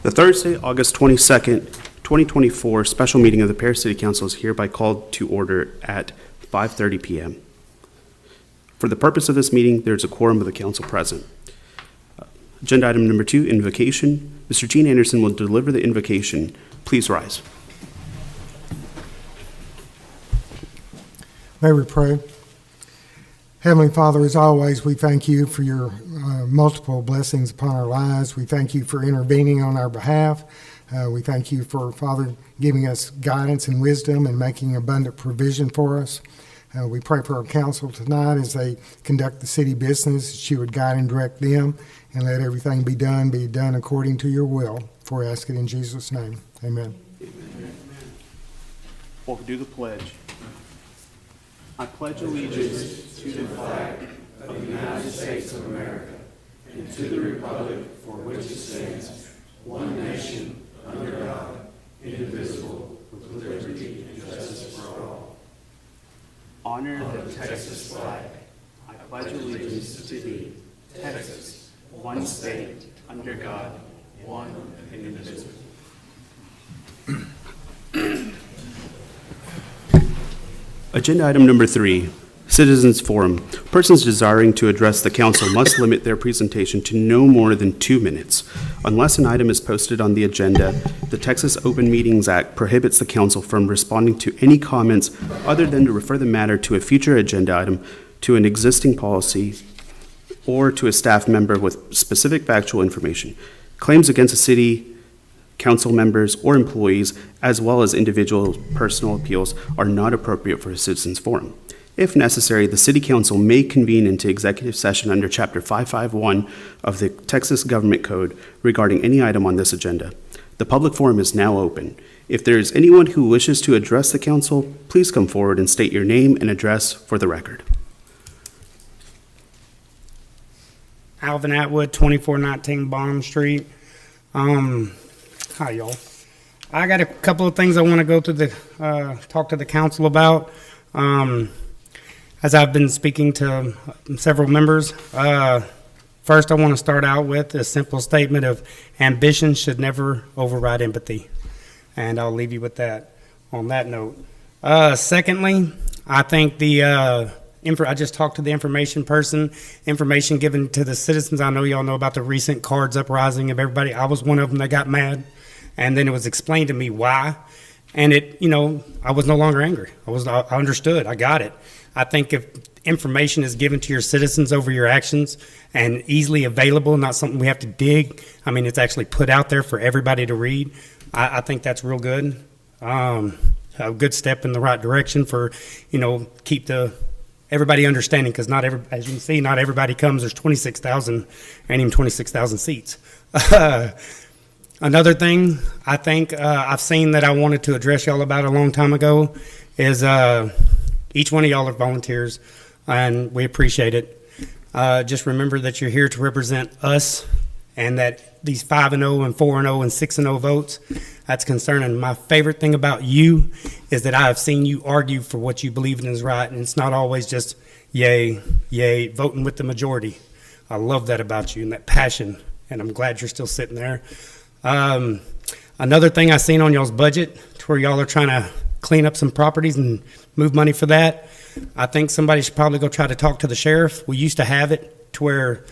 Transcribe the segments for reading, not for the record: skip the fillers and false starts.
The Thursday, August 22nd, 2024 special meeting of the Paris City Council is hereby called to order at 5:30 p.m. For the purpose of this meeting, there is a quorum of the council present. Agenda item number 2, invocation. Mr. Gene Anderson will deliver the invocation. Please rise. May we pray? Heavenly Father, as always, we thank you for your multiple blessings upon our lives. We thank you for intervening on our behalf. We thank you for, Father, giving us guidance and wisdom and making abundant provision for us. We pray for our council tonight as they conduct the city business, that you would guide and direct them and let everything be done according to your will. For we ask it in Jesus' name. Amen. Amen. We'll do the pledge. I pledge allegiance to the flag of the United States of America and to the republic for which it stands, one nation, under God, indivisible, with liberty and justice for all. Honor the Texas flag. I pledge allegiance to thee, Texas, one state, under God, one and indivisible. Agenda item number 3, Citizens Forum. Persons desiring to address the council must limit their presentation to no more than 2 minutes. Unless an item is posted on the agenda, the Texas Open Meetings Act prohibits the council from responding to any comments other than to refer the matter to a future agenda item, to an existing policy, or to a staff member with specific factual information. Claims against a city council members or employees, as well as individual personal appeals, are not appropriate for a citizens forum. If necessary, the city council may convene into executive session under chapter 551 of the Texas Government Code regarding any item on this agenda. The public forum is now open. If there is anyone who wishes to address the council, please come forward and state your name and address for the record. Alvin Atwood, 2419 Bonham Street. Hi, y'all. I got a couple of things I want to go to the talk to the council about. As I've been speaking to several members, first I want to start out with a simple statement of ambition should never override empathy, and I'll leave you with that on that note. Secondly, I think I just talked to the information person, information given to the citizens. I know y'all know about the recent cards uprising of everybody. I was one of them that got mad. And then it was explained to me why, and I was no longer angry. I understood. I got it. I think if information is given to your citizens over your actions and easily available, not something we have to dig. I mean, it's actually put out there for everybody to read. I think that's real good. A good step in the right direction for, keep everybody understanding, because as you can see, not everybody comes. There's 26,000, ain't even 26,000 seats. Another thing I think I've seen that I wanted to address y'all about a long time ago is each one of y'all are volunteers, and we appreciate it. Just remember that you're here to represent us, and that these 5-0 and 4-0 and 6-0 votes, that's concerning. My favorite thing about you is that I have seen you argue for what you believe in is right, and it's not always just yay, voting with the majority. I love that about you and that passion, and I'm glad you're still sitting there. Another thing I seen on y'all's budget, to where y'all are trying to clean up some properties and move money for that. I think somebody should probably go try to talk to the sheriff. We used to have it to where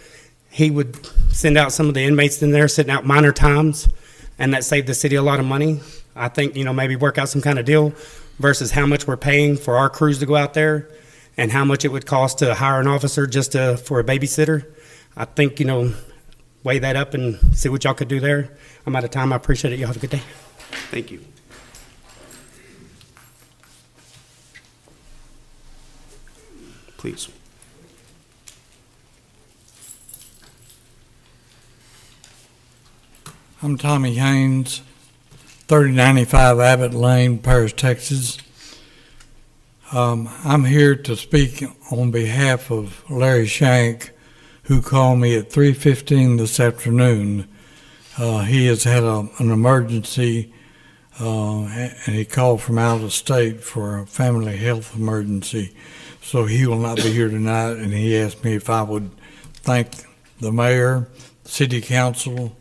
he would send out some of the inmates in there sitting out minor times, and that saved the city a lot of money. I think, maybe work out some kind of deal versus how much we're paying for our crews to go out there and how much it would cost to hire an officer just for a babysitter. I think, weigh that up and see what y'all could do there. I'm out of time. I appreciate it. Y'all have a good day. Thank you. Please. I'm Tommy Haynes, 3095 Abbott Lane, Paris, Texas. I'm here to speak on behalf of Larry Shank, who called me at 3:15 this afternoon. He has had an emergency, and he called from out of state for a family health emergency. So he will not be here tonight, and he asked me if I would thank the mayor, city council,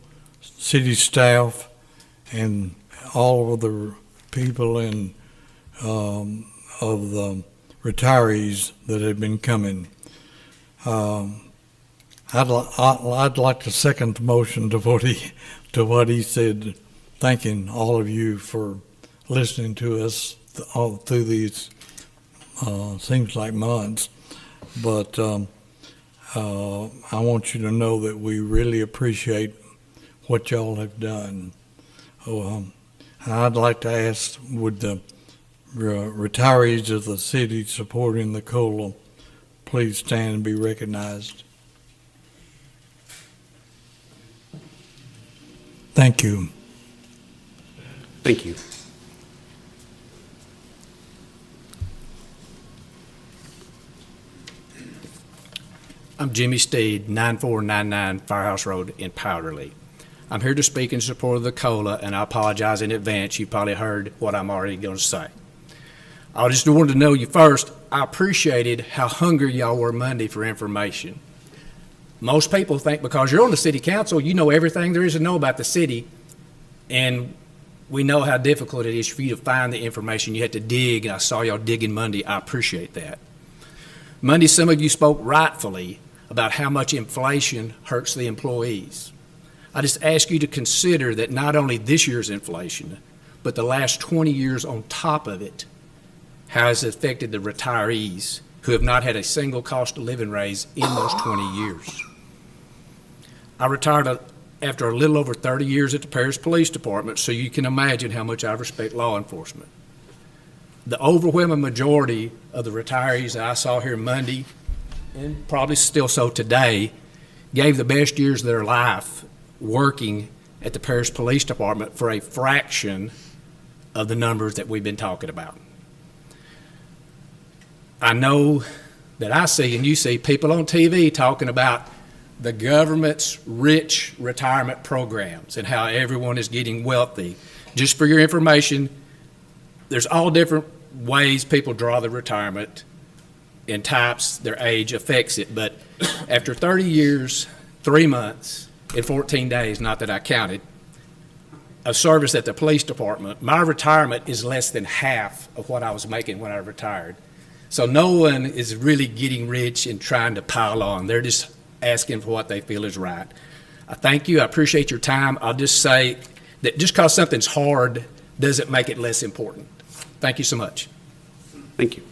city staff and all of the people and of the retirees that have been coming. I'd like to second the motion to what he said, thanking all of you for listening to us all through these seems like months, but I want you to know that we really appreciate what y'all have done. And I'd like to ask, would the retirees of the city supporting the COLA please stand and be recognized? Thank you. Thank you. I'm Jimmy Steed, 9499 Firehouse Road in Powderly. I'm here to speak in support of the COLA, and I apologize in advance. You probably heard what I'm already going to say. I just wanted to know you first, I appreciated how hungry y'all were Monday for information. Most people think because you're on the city council, you know everything there is to know about the city, and we know how difficult it is for you to find the information. You had to dig, and I saw y'all digging Monday. I appreciate that. Monday, some of you spoke rightfully about how much inflation hurts the employees. I just ask you to consider that not only this year's inflation, but the last 20 years on top of it, how it's affected the retirees who have not had a single cost of living raise in those 20 years. I retired after a little over 30 years at the Paris Police Department, so you can imagine how much I respect law enforcement. The overwhelming majority of the retirees that I saw here Monday, and probably still so today, gave the best years of their life working at the Paris Police Department for a fraction of the numbers that we've been talking about. I know that I see and you see people on TV talking about the government's rich retirement programs and how everyone is getting wealthy. Just for your information, there's all different ways people draw the retirement and types, their age affects it. But after 30 years, 3 months, and 14 days, not that I counted, of service at the police department, my retirement is less than half of what I was making when I retired. So no one is really getting rich and trying to pile on. They're just asking for what they feel is right. I thank you. I appreciate your time. I'll just say that just because something's hard doesn't make it less important. Thank you so much. Thank you.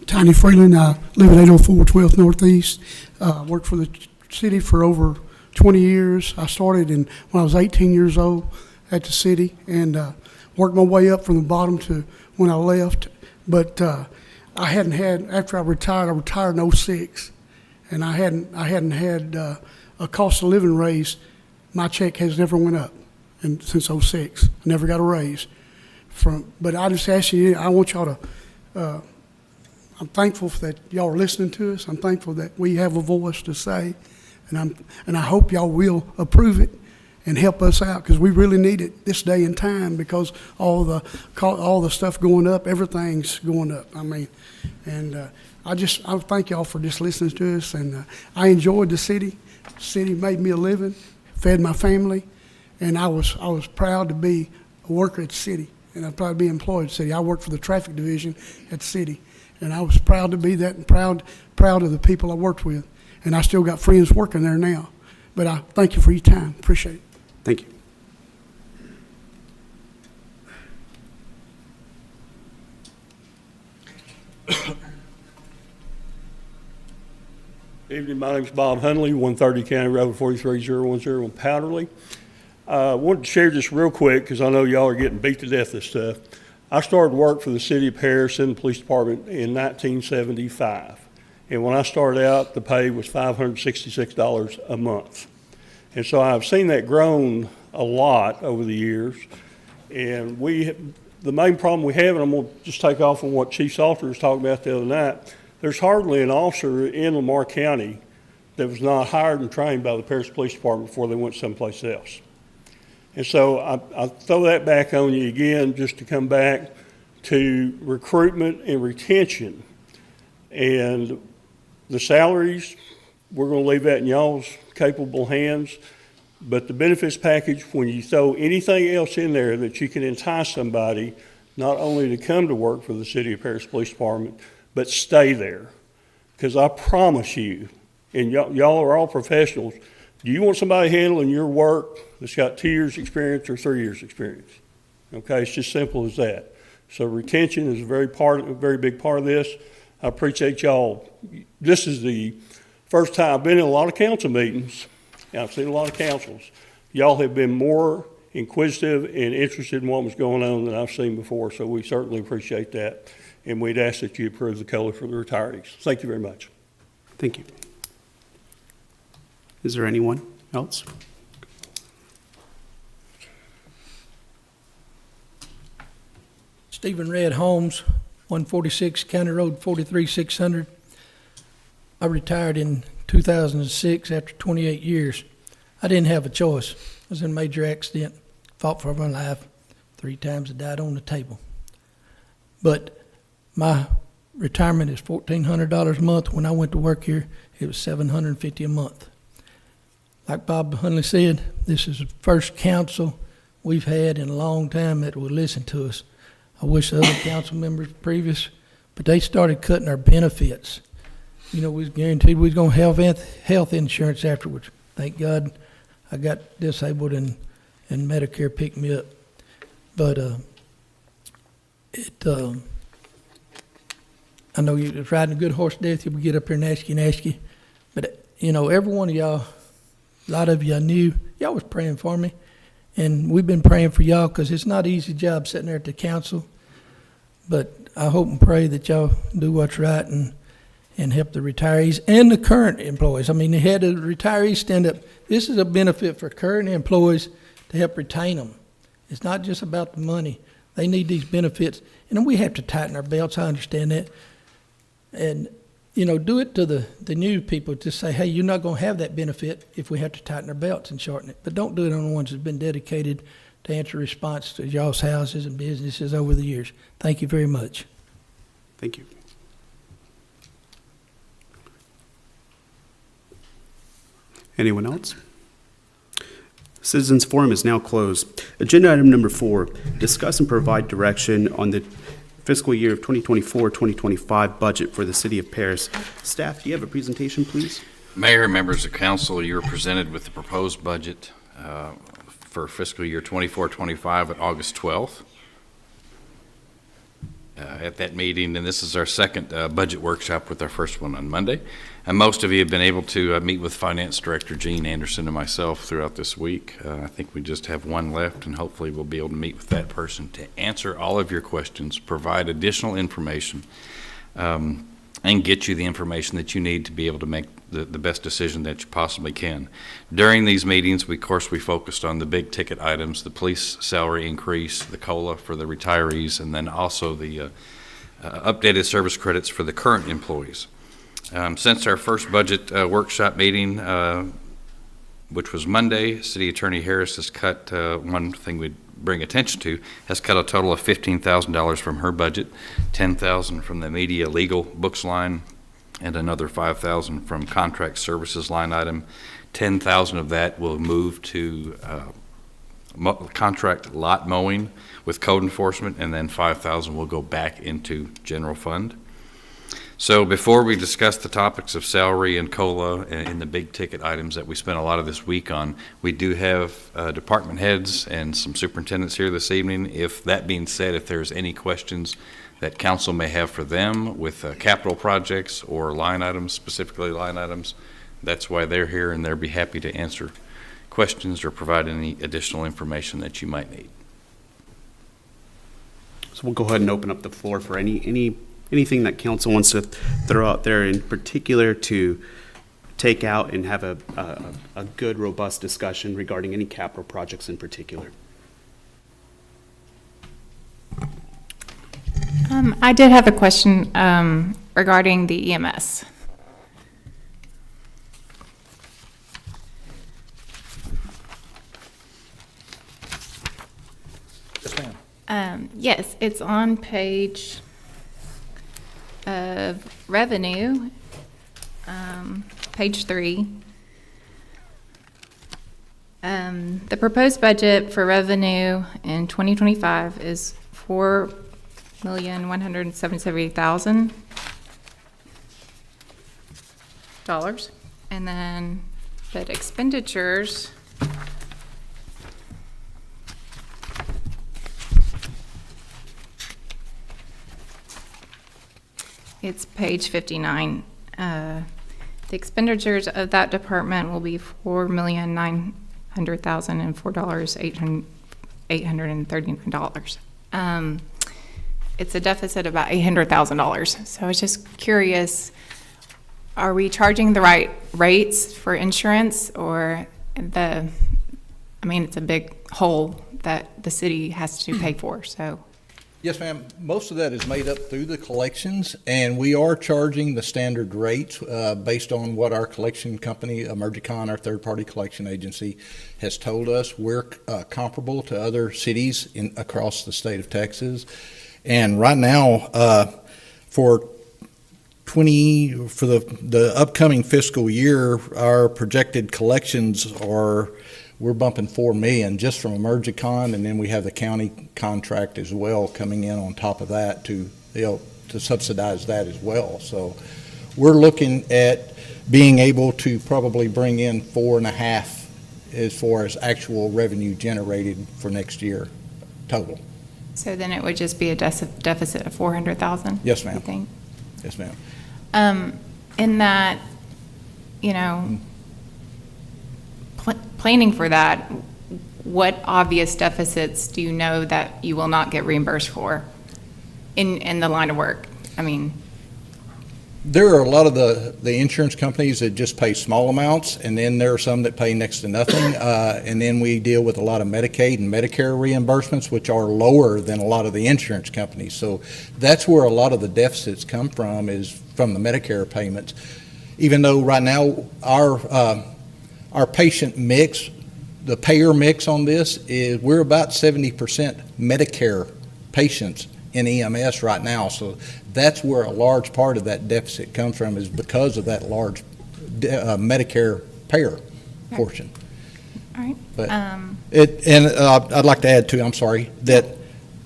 Tiny Freeland. I live at 804 12th Northeast. Worked for the city for over 20 years. I started when I was 18 years old at the city and worked my way up from the bottom to when I left. But I hadn't had, after I retired in 06, and I hadn't had a cost of living raise. My check has never went up since 06. Never got a raise. But I just ask you, I want y'all to, I'm thankful that y'all are listening to us. I'm thankful that we have a voice to say, and I hope y'all will approve it and help us out because we really need it this day and time because all the stuff going up, everything's going up. I mean, and I thank y'all for just listening to us, and I enjoyed the city. The city made me a living, fed my family, and I was proud to be a worker at the city, and I'm proud to be employed at the city. I worked for the traffic division at the city. And I was proud to be that and proud of the people I worked with. And I still got friends working there now. But I thank you for your time. Appreciate it. Thank you. Evening, my name's Bob Hunley, 130 County Road 43010 in Powderly. I wanted to share this real quick because I know y'all are getting beat to death with this stuff. I started work for the city of Paris in the police department in 1975. And when I started out, the pay was $566 a month. And so I've seen that grown a lot over the years. And the main problem we have, and I'm going to just take off on what Chief Salter was talking about the other night, there's hardly an officer in Lamar County that was not hired and trained by the Paris Police Department before they went someplace else. And so I throw that back on you again just to come back to recruitment and retention. And The salaries, we're going to leave that in y'all's capable hands. But the benefits package, when you throw anything else in there that you can entice somebody, not only to come to work for the City of Paris Police Department, but stay there. Because I promise you, and y'all are all professionals, do you want somebody handling your work that's got 2 years experience or 3 years experience? Okay, it's just simple as that. So retention is a very big part of this. I appreciate y'all. This is the first time I've been in a lot of council meetings, and I've seen a lot of councils. Y'all have been more inquisitive and interested in what was going on than I've seen before, so we certainly appreciate that. And we'd ask that you approve the COLA for the retirees. Thank you very much. Thank you. Is there anyone else? Stephen Red Holmes, 146 County Road 43600. I retired in 2006 after 28 years. I didn't have a choice. I was in a major accident, fought for my life 3 times. I died on the table. But my retirement is $1,400 a month. When I went to work here, it was $750 a month. Like Bob Hunley said, this is the first council we've had in a long time that would listen to us. I wish the other council members previous, but they started cutting our benefits. You know, we was guaranteed we was going to have health insurance afterwards. Thank God I got disabled and Medicare picked me up. But I know you was riding a good horse to death, you would get up here and ask you. But, you know, every one of y'all, a lot of you I knew, y'all was praying for me. And we've been praying for y'all because it's not an easy job sitting there at the council. But I hope and pray that y'all do what's right and help the retirees and the current employees. I mean, they had the retirees stand up. This is a benefit for current employees to help retain them. It's not just about the money. They need these benefits. And then we have to tighten our belts. I understand that. And, you know, do it to the new people. Just say, hey, you're not going to have that benefit if we have to tighten our belts and shorten it. But don't do it on the ones that's been dedicated to answer response to y'all's houses and businesses over the years. Thank you very much. Thank you. Anyone else? Citizens Forum is now closed. Agenda item number 4, discuss and provide direction on the fiscal year of 2024-2025 budget for the City of Paris. Staff, do you have a presentation, please? Mayor, members of council, you are presented with the proposed budget for fiscal year 24-25 on August 12th. At that meeting, and this is our second budget workshop with our first one on Monday. And most of you have been able to meet with Finance Director Gene Anderson and myself throughout this week. I think we just have one left, and hopefully we'll be able to meet with that person to answer all of your questions, provide additional information, and get you the information that you need to be able to make the best decision that you possibly can. During these meetings, we focused on the big ticket items, the police salary increase, the COLA for the retirees, and then also the updated service credits for the current employees. Since our first budget workshop meeting, which was Monday, City Attorney Harris has cut, one thing we'd bring attention to, has cut a total of $15,000 from her budget, $10,000 from the media legal books line, and another $5,000 from contract services line item. $10,000 of that will move to contract lot mowing with code enforcement, and then $5,000 will go back into general fund. So before we discuss the topics of salary and COLA and the big ticket items that we spent a lot of this week on, we do have department heads and some superintendents here this evening. If that being said, if there's any questions that council may have for them with capital projects or line items, specifically line items, that's why they're here, and they'll be happy to answer questions or provide any additional information that you might need. So we'll go ahead and open up the floor for anything that council wants to throw out there in particular to take out and have a good, robust discussion regarding any capital projects in particular. I did have a question regarding the EMS. Yes, ma'am. Yes, it's on page of revenue. page 3. The proposed budget for revenue in 2025 is $4,178,000. And then, but expenditures, it's page 59. The expenditures of that department will be $4,900,000 and $839. It's a deficit of about $800,000. So I was just curious, are we charging the right rates for insurance, or I mean, it's a big hole that the city has to pay for, so. Yes, ma'am. Most of that is made up through the collections, and we are charging the standard rates based on what our collection company, Emergicon, our third-party collection agency, has told us. We're comparable to other cities across the state of Texas. And right now, for the upcoming fiscal year, our projected collections we're bumping $4 million just from Emergicon, and then we have the county contract as well coming in on top of that to subsidize that as well. So we're looking at being able to probably bring in 4.5 as far as actual revenue generated for next year total. So then it would just be a deficit of $400,000? Yes, ma'am. You think? Yes, ma'am. In that, planning for that, what obvious deficits do you know that you will not get reimbursed for in the line of work? I mean, there are a lot of the insurance companies that just pay small amounts, and then there are some that pay next to nothing. And then we deal with a lot of Medicaid and Medicare reimbursements, which are lower than a lot of the insurance companies. So that's where a lot of the deficits come from, is from the Medicare payments. Even though right now our patient mix, the payer mix on this is we're about 70% Medicare patients in EMS right now. So that's where a large part of that deficit comes from, is because of that large Medicare payer portion. all right. But I'd like to add too, I'm sorry, that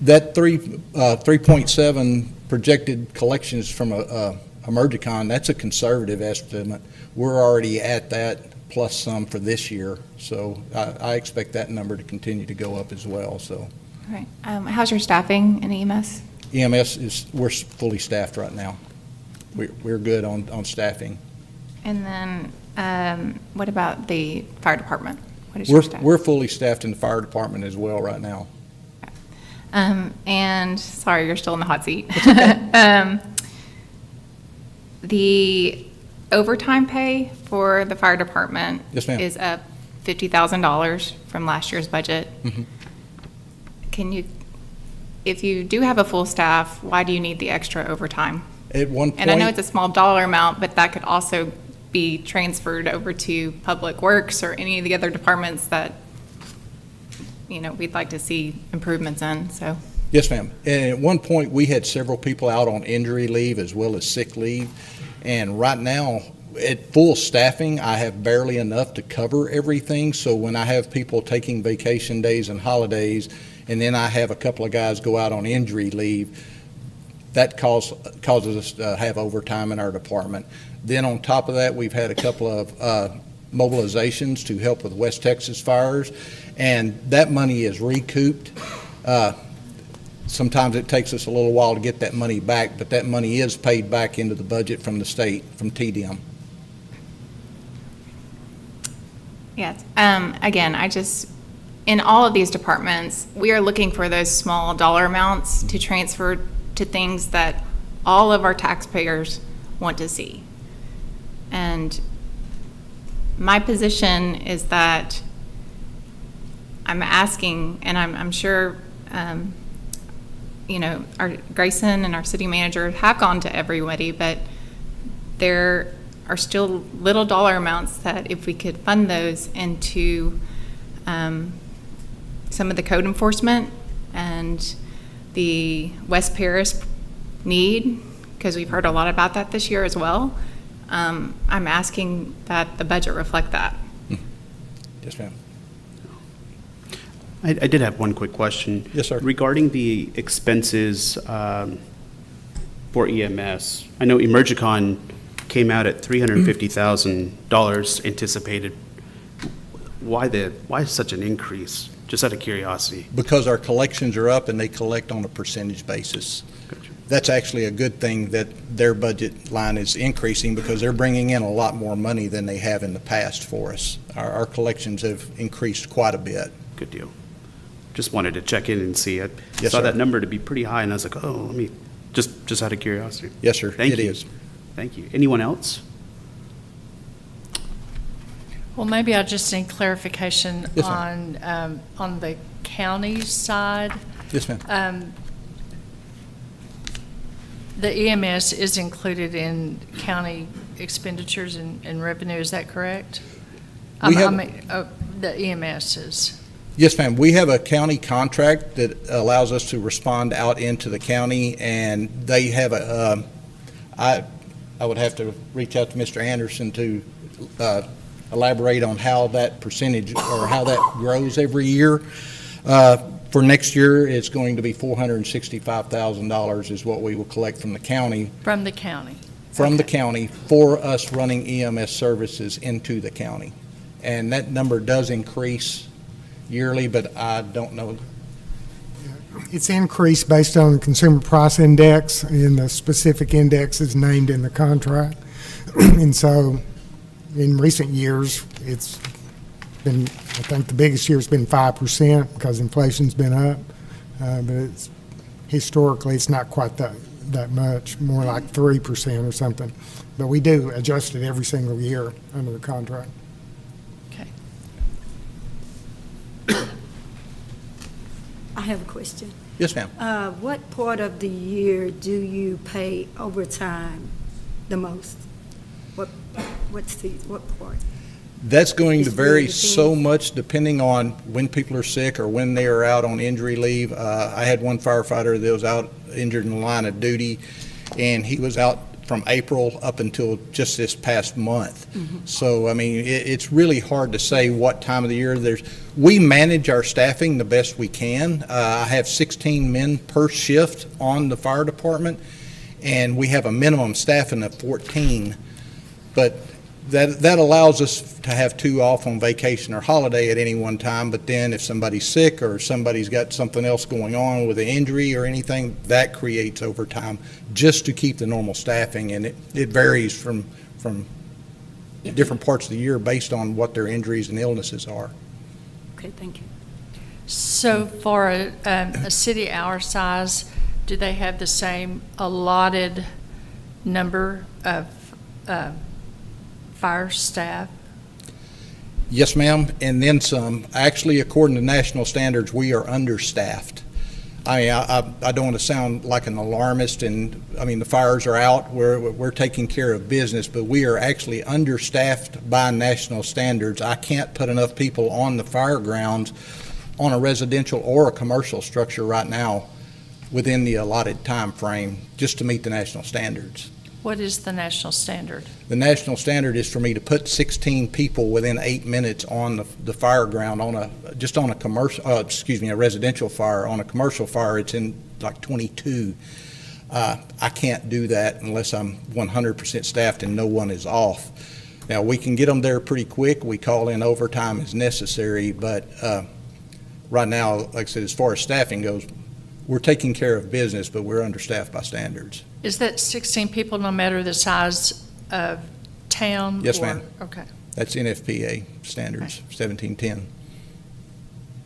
3.7 projected collections from Emergicon, that's a conservative estimate. We're already at that plus some for this year, so I expect that number to continue to go up as well. So, All right. How's your staffing in EMS? we're fully staffed right now. We're good on staffing. And then what about the fire department? What is your staff? We're fully staffed in the fire department as well right now. And sorry, you're still in the hot seat. The overtime pay for the fire department Yes, ma'am. is up $50,000 from last year's budget. Mhm. If you do have a full staff, why do you need the extra overtime? At one point, And I know it's a small dollar amount, but that could also be transferred over to Public Works or any of the other departments that, we'd like to see improvements in, so. Yes, ma'am. And at one point, we had several people out on injury leave as well as sick leave. And right now, at full staffing, I have barely enough to cover everything. So when I have people taking vacation days and holidays, and then I have a couple of guys go out on injury leave, that causes us to have overtime in our department. Then on top of that, we've had a couple of mobilizations to help with West Texas fires, and that money is recouped. Sometimes it takes us a little while to get that money back, but that money is paid back into the budget from the state, from TDM. Yes. Again, in all of these departments, we are looking for those small dollar amounts to transfer to things that all of our taxpayers want to see. And my position is that I'm asking, and I'm sure, our Grayson and our city manager have gone to everybody, but there are still little dollar amounts that if we could fund those into some of the code enforcement and the West Paris need, because we've heard a lot about that this year as well. I'm asking that the budget reflect that. Yes, ma'am. I did have one quick question. Yes, sir. Regarding the expenses for EMS, I know Emergicon came out at $350,000 anticipated. Why such an increase? Just out of curiosity. Because our collections are up and they collect on a percentage basis. Gotcha. That's actually a good thing that their budget line is increasing because they're bringing in a lot more money than they have in the past for us. Our collections have increased quite a bit. Good deal. Just wanted to check in and see. I Yes, saw sir. that number to be pretty high, and I was like, oh, let me, just out of curiosity. Yes, sir, Thank it you. is. Thank you. Anyone else? Well, maybe I just need clarification Yes, ma'am. on the county side. Yes, ma'am. The EMS is included in county expenditures and revenue, is that correct? We have- The EMS is. Yes, ma'am. We have a county contract that allows us to respond out into the county, and they have I would have to reach out to Mr. Anderson to elaborate on how that percentage or how that grows every year. For next year, it's going to be $465,000 is what we will collect from the county. From the county? From the Okay. county for us running EMS services into the county. And that number does increase yearly, but I don't know. It's increased based on the Consumer Price Index, and the specific index is named in the contract. And so, in recent years, it's been, I think the biggest year's been 5% because inflation's been up. But it's, historically, it's not quite that much, more like 3% or something. But we do adjust it every single year under the contract. Okay. I have a question. Yes, ma'am. What part of the year do you pay overtime the most? What part? That's going to It's vary really so depends. much depending on when people are sick or when they are out on injury leave. I had one firefighter that was out injured in the line of duty, and he was out from April up until just this past month. So, I mean, it's really hard to say what time of the year. We manage our staffing the best we can. I have 16 men per shift on the fire department, and we have a minimum staffing of 14. But that allows us to have 2 off on vacation or holiday at any one time, but then if somebody's sick or somebody's got something else going on with an injury or anything, that creates overtime just to keep the normal staffing, and it varies from different parts of the year based on what their injuries and illnesses are. Okay, thank you. So for a city our size, do they have the same allotted number of fire staff? Yes, ma'am, and then some. Actually, according to national standards, we are understaffed. I mean, I don't want to sound like an alarmist, and, I mean, the fires are out, we're taking care of business, but we are actually understaffed by national standards. I can't put enough people on the fire grounds on a residential or a commercial structure right now within the allotted time frame just to meet the national standards. What is the national standard? The national standard is for me to put 16 people within 8 minutes on the fire ground just on a commercial, a residential fire. On a commercial fire, it's in like 22. I can't do that unless I'm 100% staffed and no one is off. Now, we can get them there pretty quick. We call in overtime as necessary, but right now, like I said, as far as staffing goes, we're taking care of business, but we're understaffed by standards. Is that 16 people no matter the size of town? Yes, ma'am. Okay. That's NFPA standards, 1710.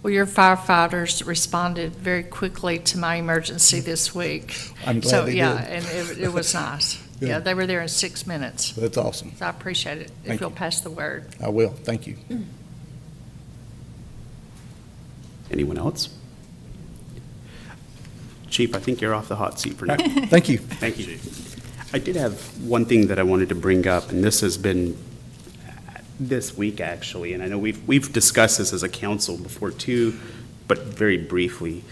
Well, your firefighters responded very quickly to my emergency this week. I'm glad So, they yeah, did. and it was nice. Good. Yeah, they were there in 6 minutes. That's awesome. So I appreciate it. Thank If you'll you. pass the word. I will. Thank you. Anyone else? Chief, I think you're off the hot seat for now. Thank you. Thank you. I did have one thing that I wanted to bring up, and this has been this week, actually, and I know we've discussed this as a council before too, but very briefly.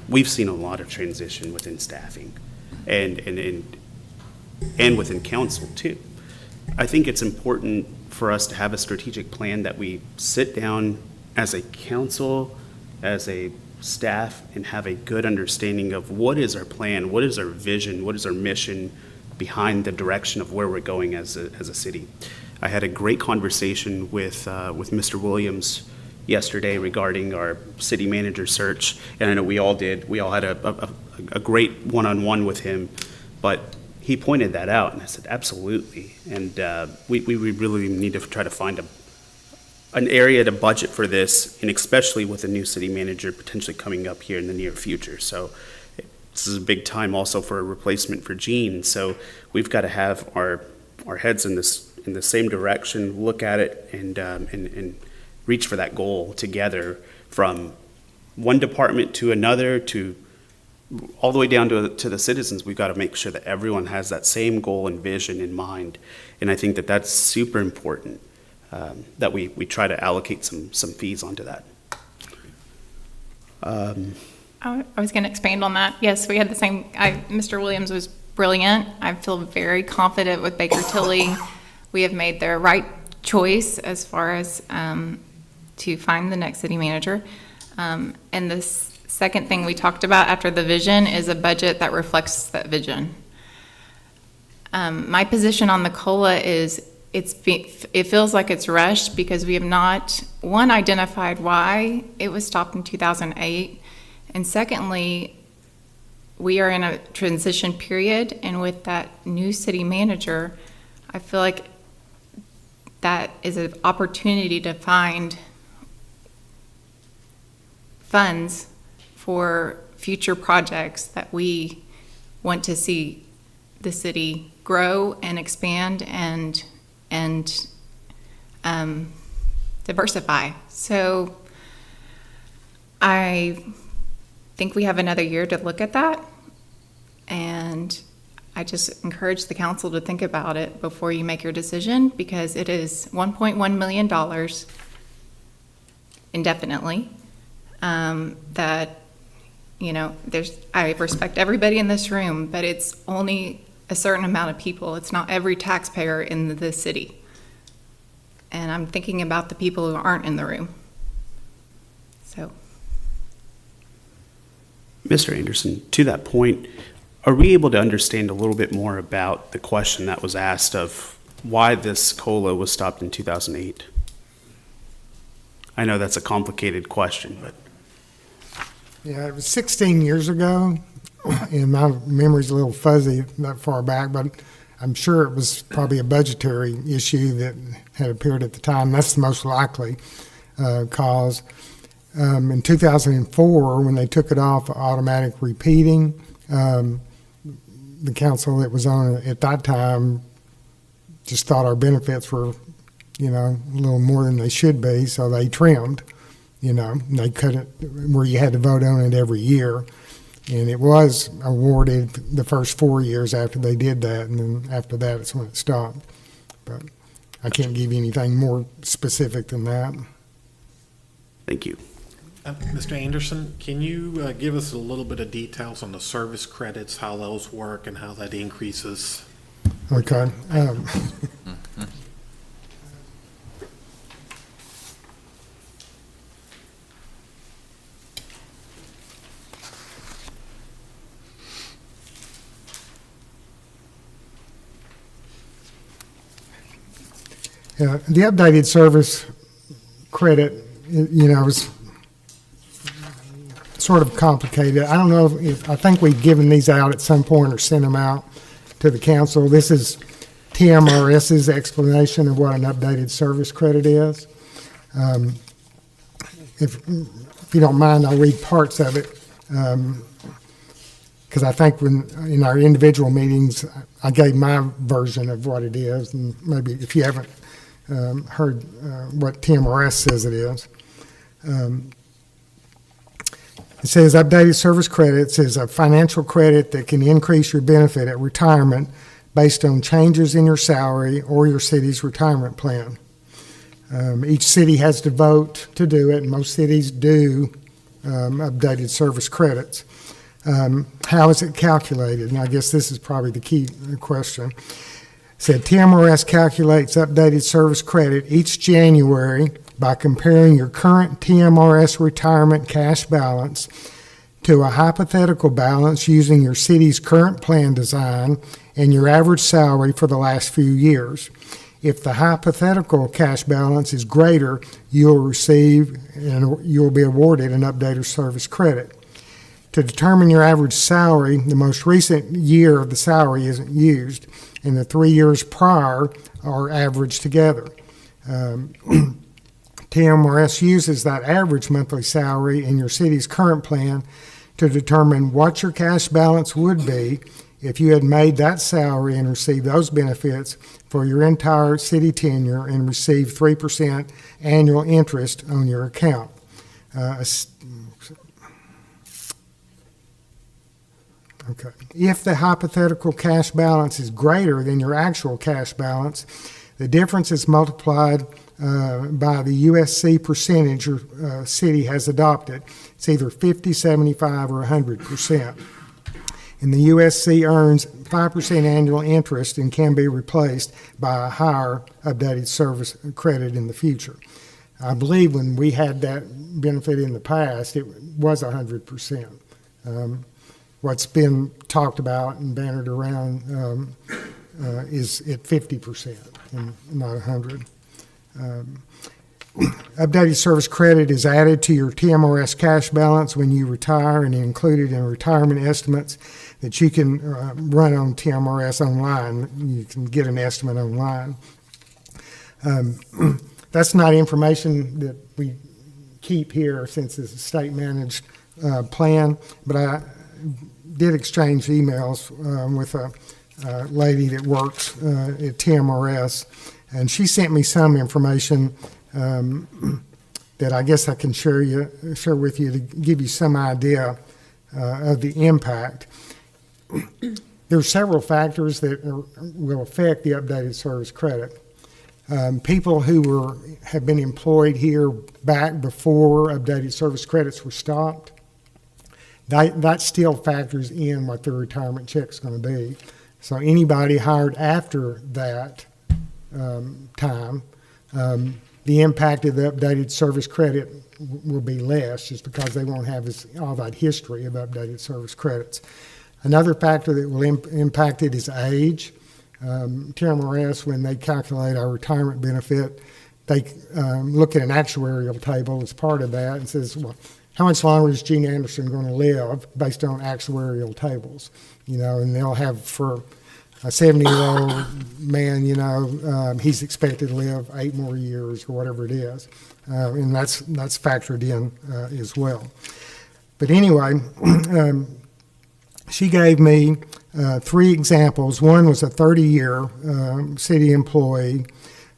We've seen a lot of transition within staffing and within council too. I think it's important for us to have a strategic plan that we sit down as a council, as a staff, and have a good understanding of what is our plan, what is our vision, what is our mission behind the direction of where we're going as a city. I had a great conversation with Mr. Williams yesterday regarding our city manager search, and I know we all did. We all had a great one-on-one with him, but he pointed that out, and I said, absolutely. And we really need to try to find an area to budget for this, and especially with a new city manager potentially coming up here in the near future. So this is a big time also for a replacement for Gene. So we've got to have our heads in the same direction, look at it, and reach for that goal together, from one department to another, to all the way down to the citizens. We've got to make sure that everyone has that same goal and vision in mind. And I think that that's super important, that we try to allocate some fees onto that. I was going to expand on that. Yes, we had the same. Mr. Williams was brilliant. I feel very confident with Baker Tilly. We have made the right choice as far as to find the next city manager. And the second thing we talked about after the vision is a budget that reflects that vision. My position on the COLA is it feels like it's rushed because we have not, one, identified why it was stopped in 2008, and secondly, we are in a transition period, and with that new city manager, I feel like that is an opportunity to find funds for future projects that we want to see the city grow and expand and diversify. So I think we have another year to look at that, and I just encourage the council to think about it before you make your decision, because it is $1.1 million indefinitely. That, you know, I respect everybody in this room, but it's only a certain amount of people. It's not every taxpayer in the city. And I'm thinking about the people who aren't in the room. So. Mr. Anderson, to that point, are we able to understand a little bit more about the question that was asked of why this COLA was stopped in 2008? I know that's a complicated question, but. Yeah, it was 16 years ago, and my memory's a little fuzzy that far back, but I'm sure it was probably a budgetary issue that had appeared at the time. That's the most likely cause. In 2004, when they took it off automatic repeating, the council that was on it at that time just thought our benefits were, you know, a little more than they should be, so they trimmed. You know, they couldn't, where you had to vote on it every year. And it was awarded the first 4 years after they did that, and then after that, it's when it stopped. But I can't give you anything more specific than that. Thank you. Mr. Anderson, can you give us a little bit of details on the service credits, how those work, and how that increases? Okay. The updated service credit, you know, is sort of complicated. I don't know if I think we've given these out at some point or sent them out to the council. This is TMRS's explanation of what an updated service credit is. If you don't mind, I'll read parts of it, because I think when in our individual meetings, I gave my version of what it is, and maybe if you haven't heard what TMRS says it is. It says updated service credits is a financial credit that can increase your benefit at retirement based on changes in your salary or your city's retirement plan. Each city has to vote to do it, and most cities do updated service credits. How is it calculated? And I guess this is probably the key question. Said TMRS calculates updated service credit each January by comparing your current TMRS retirement cash balance to a hypothetical balance using your city's current plan design and your average salary for the last few years. If the hypothetical cash balance is greater, you'll receive and you'll be awarded an updated service credit. To determine your average salary, the most recent year of the salary isn't used, and the 3 years prior are averaged together. TMRS uses that average monthly salary in your city's current plan to determine what your cash balance would be if you had made that salary and received those benefits for your entire city tenure and received 3% annual interest on your account. Okay. If the hypothetical cash balance is greater than your actual cash balance, the difference is multiplied by the USC percentage your city has adopted. It's either 50, 75, or 100%. And the USC earns 5% annual interest and can be replaced by a higher updated service credit in the future. I believe when we had that benefit in the past, it was 100%. What's been talked about and bannered around is at 50% and not 100. Updated service credit is added to your TMRS cash balance when you retire and included in retirement estimates that you can run on TMRS online. You can get an estimate online. That's not information that we keep here since it's a state-managed plan, but I did exchange emails with a lady that works at TMRS, and she sent me some information that I guess I can share with you to give you some idea of the impact. There are several factors that will affect the updated service credit. People who have been employed here back before updated service credits were stopped, that still factors in what their retirement check's going to be. So anybody hired after that time, the impact of the updated service credit will be less just because they won't have all that history of updated service credits. Another factor that will impact it is age. TMRS, when they calculate our retirement benefit, they look at an actuarial table as part of that and says, well, how much longer is Gene Anderson going to live based on actuarial tables? And they'll have for a 70-year-old man, he's expected to live 8 more years or whatever it is. And that's factored in as well. But anyway, she gave me 3 examples. One was a 30-year city employee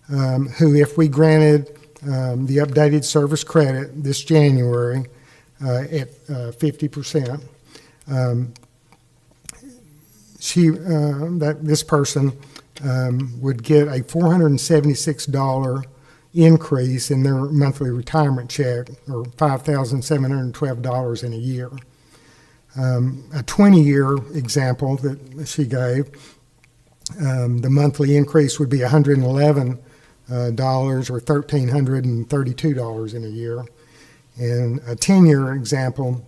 who, if we granted the updated service credit this January at 50%, this person would get a $476 increase in their monthly retirement check, or $5,712 in a year. A 20-year example that she gave, the monthly increase would be $111 or $1,332 in a year. And a 10-year example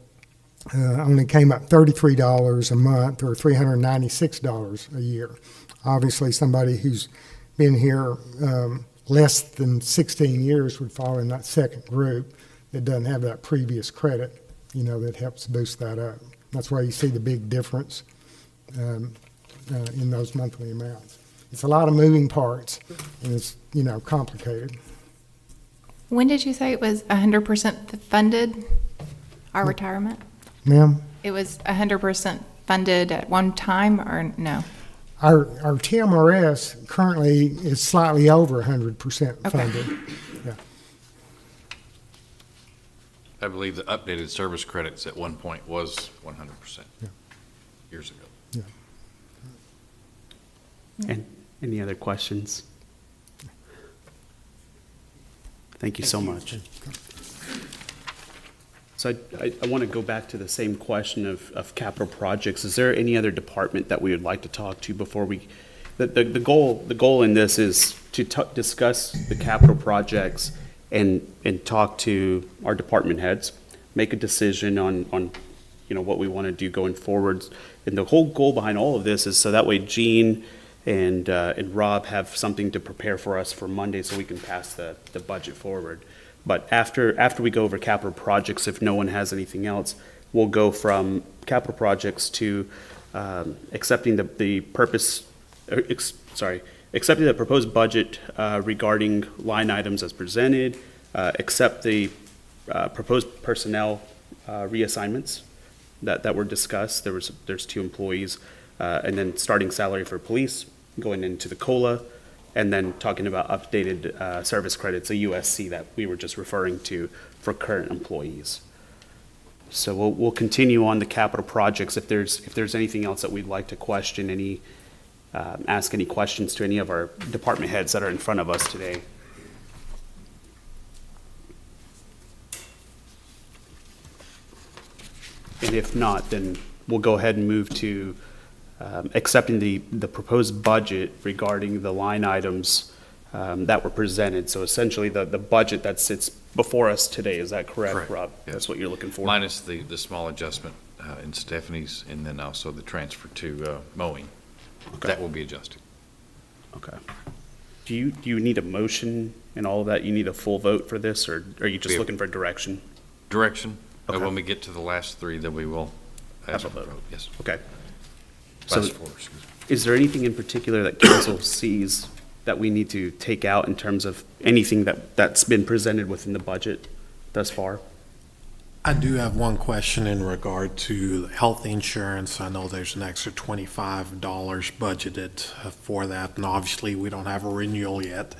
only came up $33 a month, or $396 a year. Obviously, somebody who's been here less than 16 years would fall in that second group that doesn't have that previous credit, that helps boost that up. That's why you see the big difference in those monthly amounts. It's a lot of moving parts, and it's, complicated. When did you say it was 100% funded, our retirement? Ma'am? It was 100% funded at one time, or no? Our TMRS currently is slightly over 100% funded. Yeah. I believe the updated service credits at one point was 100% years ago. Yeah. And any other questions? Thank you so much. So I want to go back to the same question of capital projects. Is there any other department that we would like to talk to before we The goal in this is to discuss the capital projects and talk to our department heads, make a decision on what we want to do going forward. And the whole goal behind all of this is so that way Gene and Rob have something to prepare for us for Monday so we can pass the budget forward. But after we go over capital projects, if no one has anything else, we'll go from capital projects to accepting the proposed budget regarding line items as presented, accept the proposed personnel reassignments that were discussed. There's 2 employees, and then starting salary for police, going into the COLA, and then talking about updated service credits, a USC that we were just referring to for current employees. So we'll continue on the capital projects. If there's anything else that we'd like to question, ask any questions to any of our department heads that are in front of us today. And if not, then we'll go ahead and move to accepting the proposed budget regarding the line items that were presented. So essentially the budget that sits before us today, is that correct, Rob? Yes. That's what you're looking for? Minus the small adjustment in Stephanie's, and then also the transfer to mowing. Okay. That will be adjusted. Okay. Do you need a motion and all of that? You need a full vote for this, or are you just Yeah. looking for direction? Direction. Okay. When we get to the last 3, then we will ask Have for a a vote. vote. Yes. Okay. So Last 4, excuse me. is there anything in particular that council sees that we need to take out in terms of anything that's been presented within the budget thus far? I do have one question in regard to health insurance. I know there's an extra $25 budgeted for that, and obviously we don't have a renewal yet.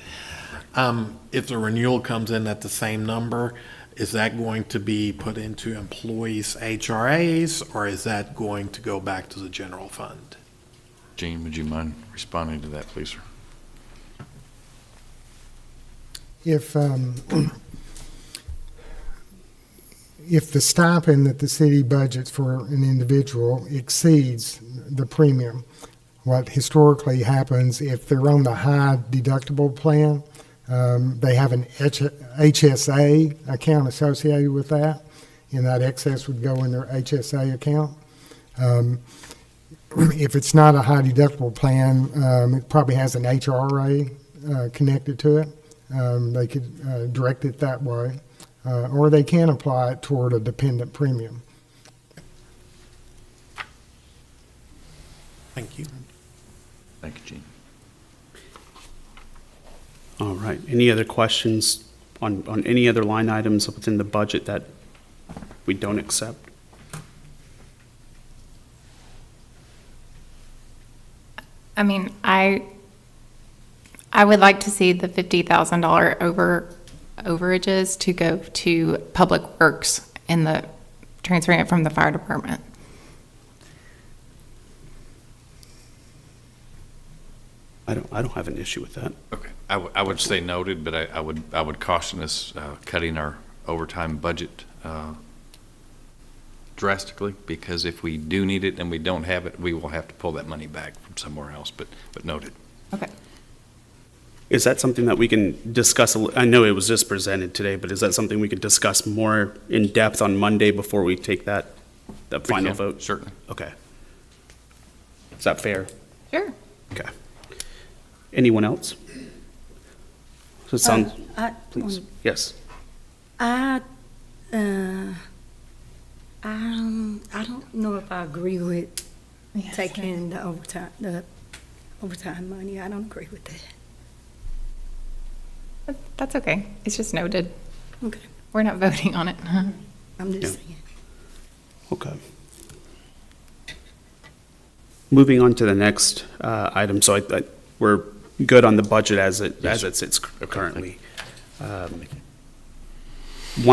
If the renewal comes in at the same number, is that going to be put into employees' HRAs, or is that going to go back to the general fund? Gene, would you mind responding to that, please, sir? If the stipend that the city budgets for an individual exceeds the premium, what historically happens if they're on the high deductible plan, they have an HSA account associated with that, and that excess would go in their HSA account. If it's not a high deductible plan, it probably has an HRA connected to it. They could direct it that way, or they can apply it toward a dependent premium. Thank you. Thank you, Gene. All right. Any other questions on any other line items within the budget that we don't accept? I mean, I would like to see the $50,000 overages to go to Public Works and transferring it from the fire department. I don't have an issue with that. Okay. I would say noted, but I would caution us cutting our overtime budget drastically, because if we do need it and we don't have it, we will have to pull that money back from somewhere else, but noted. Okay. Is that something that we can discuss? I know it was just presented today, but is that something we could discuss more in depth on Monday before we take that final vote? Certainly. Okay. Is that fair? Sure. Okay. Anyone else? So it sounds, please, yes. I don't know if I agree with taking the overtime money. I don't agree with that. That's okay. It's just noted. Okay, We're not voting on it. I'm just Yeah. saying. Okay. Moving on to the next item. So we're good on the budget as it sits currently. Want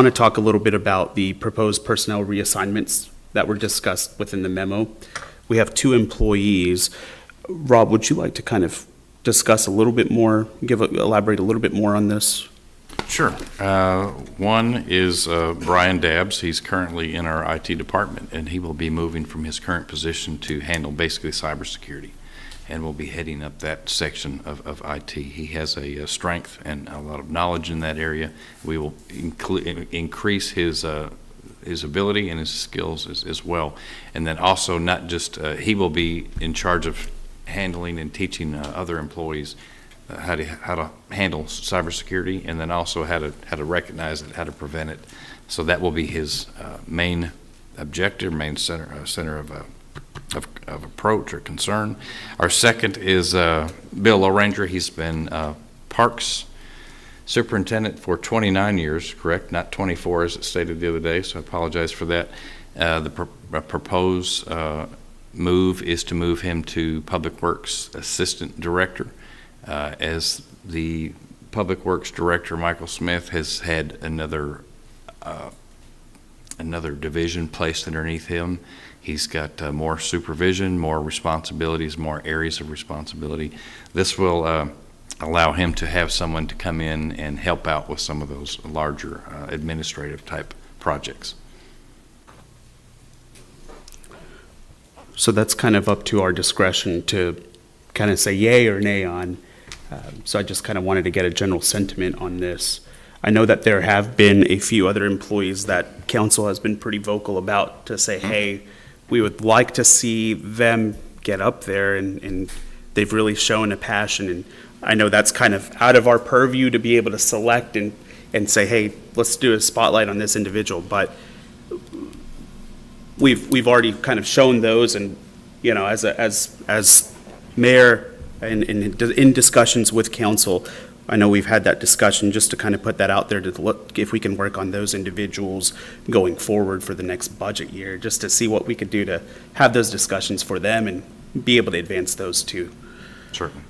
to talk a little bit about the proposed personnel reassignments that were discussed within the memo. We have 2 employees. Rob, would you like to kind of discuss a little bit more, elaborate a little bit more on this? Sure. One is Brian Dabbs. He's currently in our IT department, and he will be moving from his current position to handle basically cybersecurity. and will be heading up that section of IT. He has a strength and a lot of knowledge in that area. We will increase his ability and his skills as well. And then also not just, he will be in charge of handling and teaching other employees how to handle cybersecurity, and then also how to recognize it, how to prevent it. So that will be his main objective, main center of approach or concern. Our second is Bill Loranger. He's been Parks Superintendent for 29 years, correct? Not 24 as it stated the other day, so I apologize for that. The proposed move is to move him to Public Works Assistant Director. As the Public Works Director, Michael Smith, has had another division placed underneath him. He's got more supervision, more responsibilities, more areas of responsibility. This will allow him to have someone to come in and help out with some of those larger administrative type projects. So that's kind of up to our discretion to kind of say yay or nay on. So I just kind of wanted to get a general sentiment on this. I know that there have been a few other employees that council has been pretty vocal about to say, hey, we would like to see them get up there, and they've really shown a passion. And I know that's kind of out of our purview to be able to select and say, hey, let's do a spotlight on this individual. But we've already kind of shown those, and as mayor and in discussions with council, I know we've had that discussion just to kind of put that out there to look if we can work on those individuals going forward for the next budget year, just to see what we could do to have those discussions for them and be able to advance those too. Certainly.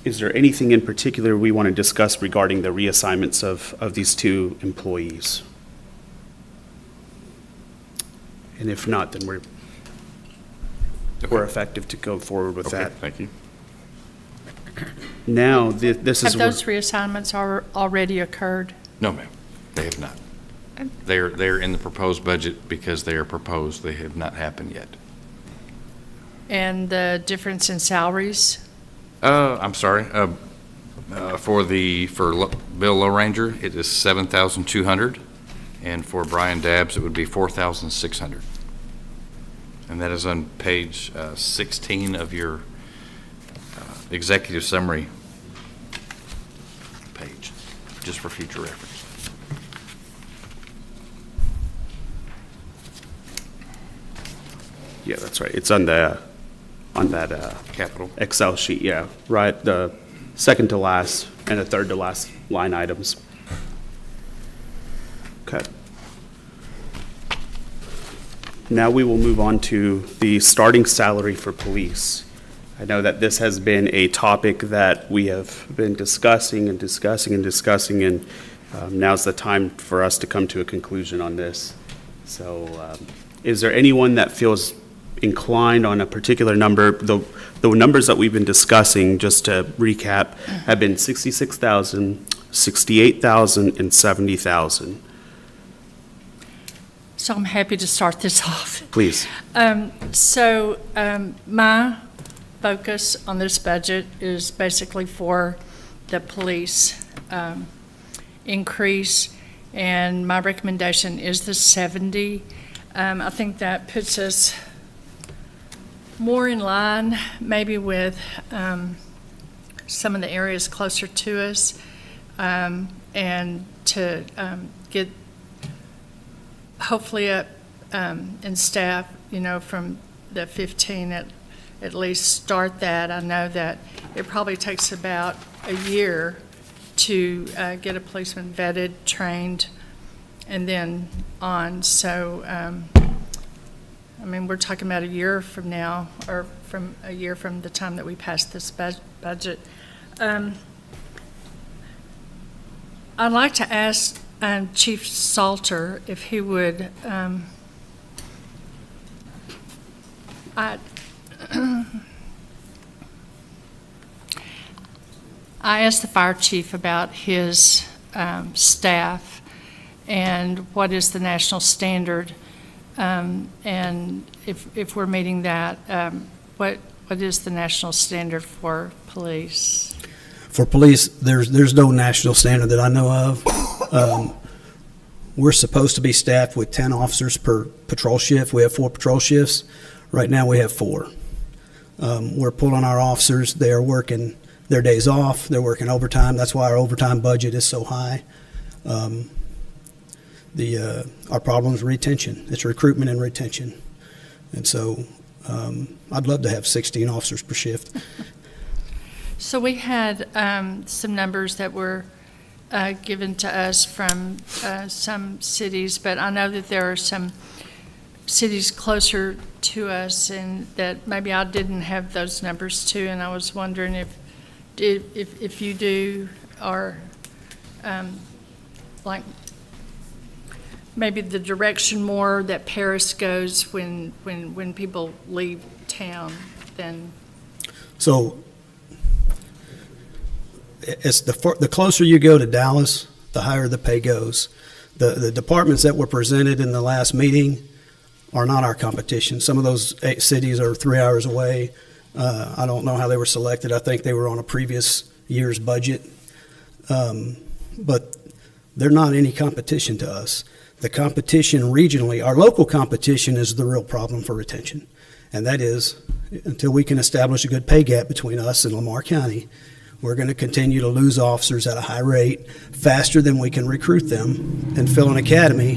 Is there anything in particular we want to discuss regarding the reassignments of these two employees? And if not, then we're effective to go forward with that. Thank you. Now, this is Have those reassignments already occurred? No, ma'am, they have not. They're in the proposed budget because they are proposed. They have not happened yet. And the difference in salaries? I'm sorry. For Bill Loranger, it is $7,200, and for Brian Dabbs, it would be $4,600. And that is on page 16 of your executive summary page, just for future reference. Yeah, that's right. It's on that Capital Excel sheet. Yeah, right. The second to last and the third to last line items. Okay. Now we will move on to the starting salary for police. I know that this has been a topic that we have been discussing, and now's the time for us to come to a conclusion on this. So is there anyone that feels inclined on a particular number? The numbers that we've been discussing, just to recap, have been $66,000, $68,000, and $70,000. So I'm happy to start this off. Please. My focus on this budget is basically for the police increase, and my recommendation is the 70. I think that puts us more in line maybe with some of the areas closer to us, and to get hopefully up in staff, from the 15 at least start that. I know that it probably takes about a year to get a policeman vetted, trained, and then on. So, we're talking about a year from now, or from a year from the time that we pass this budget. I'd like to ask Chief Salter if he would, I asked the fire chief about his staff and what is the national standard, and if we're meeting that, what what is the national standard for police? For police, there's no national standard that I know of. We're supposed to be staffed with 10 officers per patrol shift. We have 4 patrol shifts. Right now, we have 4. We're pulling our officers. They are working their days off. They're working overtime. That's why our overtime budget is so high. Our problem is retention. It's recruitment and retention. And so I'd love to have 16 officers per shift. So we had some numbers that were given to us from some cities, but I know that there are some cities closer to us and that maybe I didn't have those numbers too, and I was wondering if you do, or like maybe the direction more that Paris goes when people leave town than. So it's the closer you go to Dallas, the higher the pay goes. The departments that were presented in the last meeting are not our competition. Some of those 8 cities are 3 hours away. I don't know how they were selected. I think they were on a previous year's budget. But they're not any competition to us. The competition regionally, our local competition is the real problem for retention. And that is, until we can establish a good pay gap between us and Lamar County, we're going to continue to lose officers at a high rate, faster than we can recruit them and fill an academy.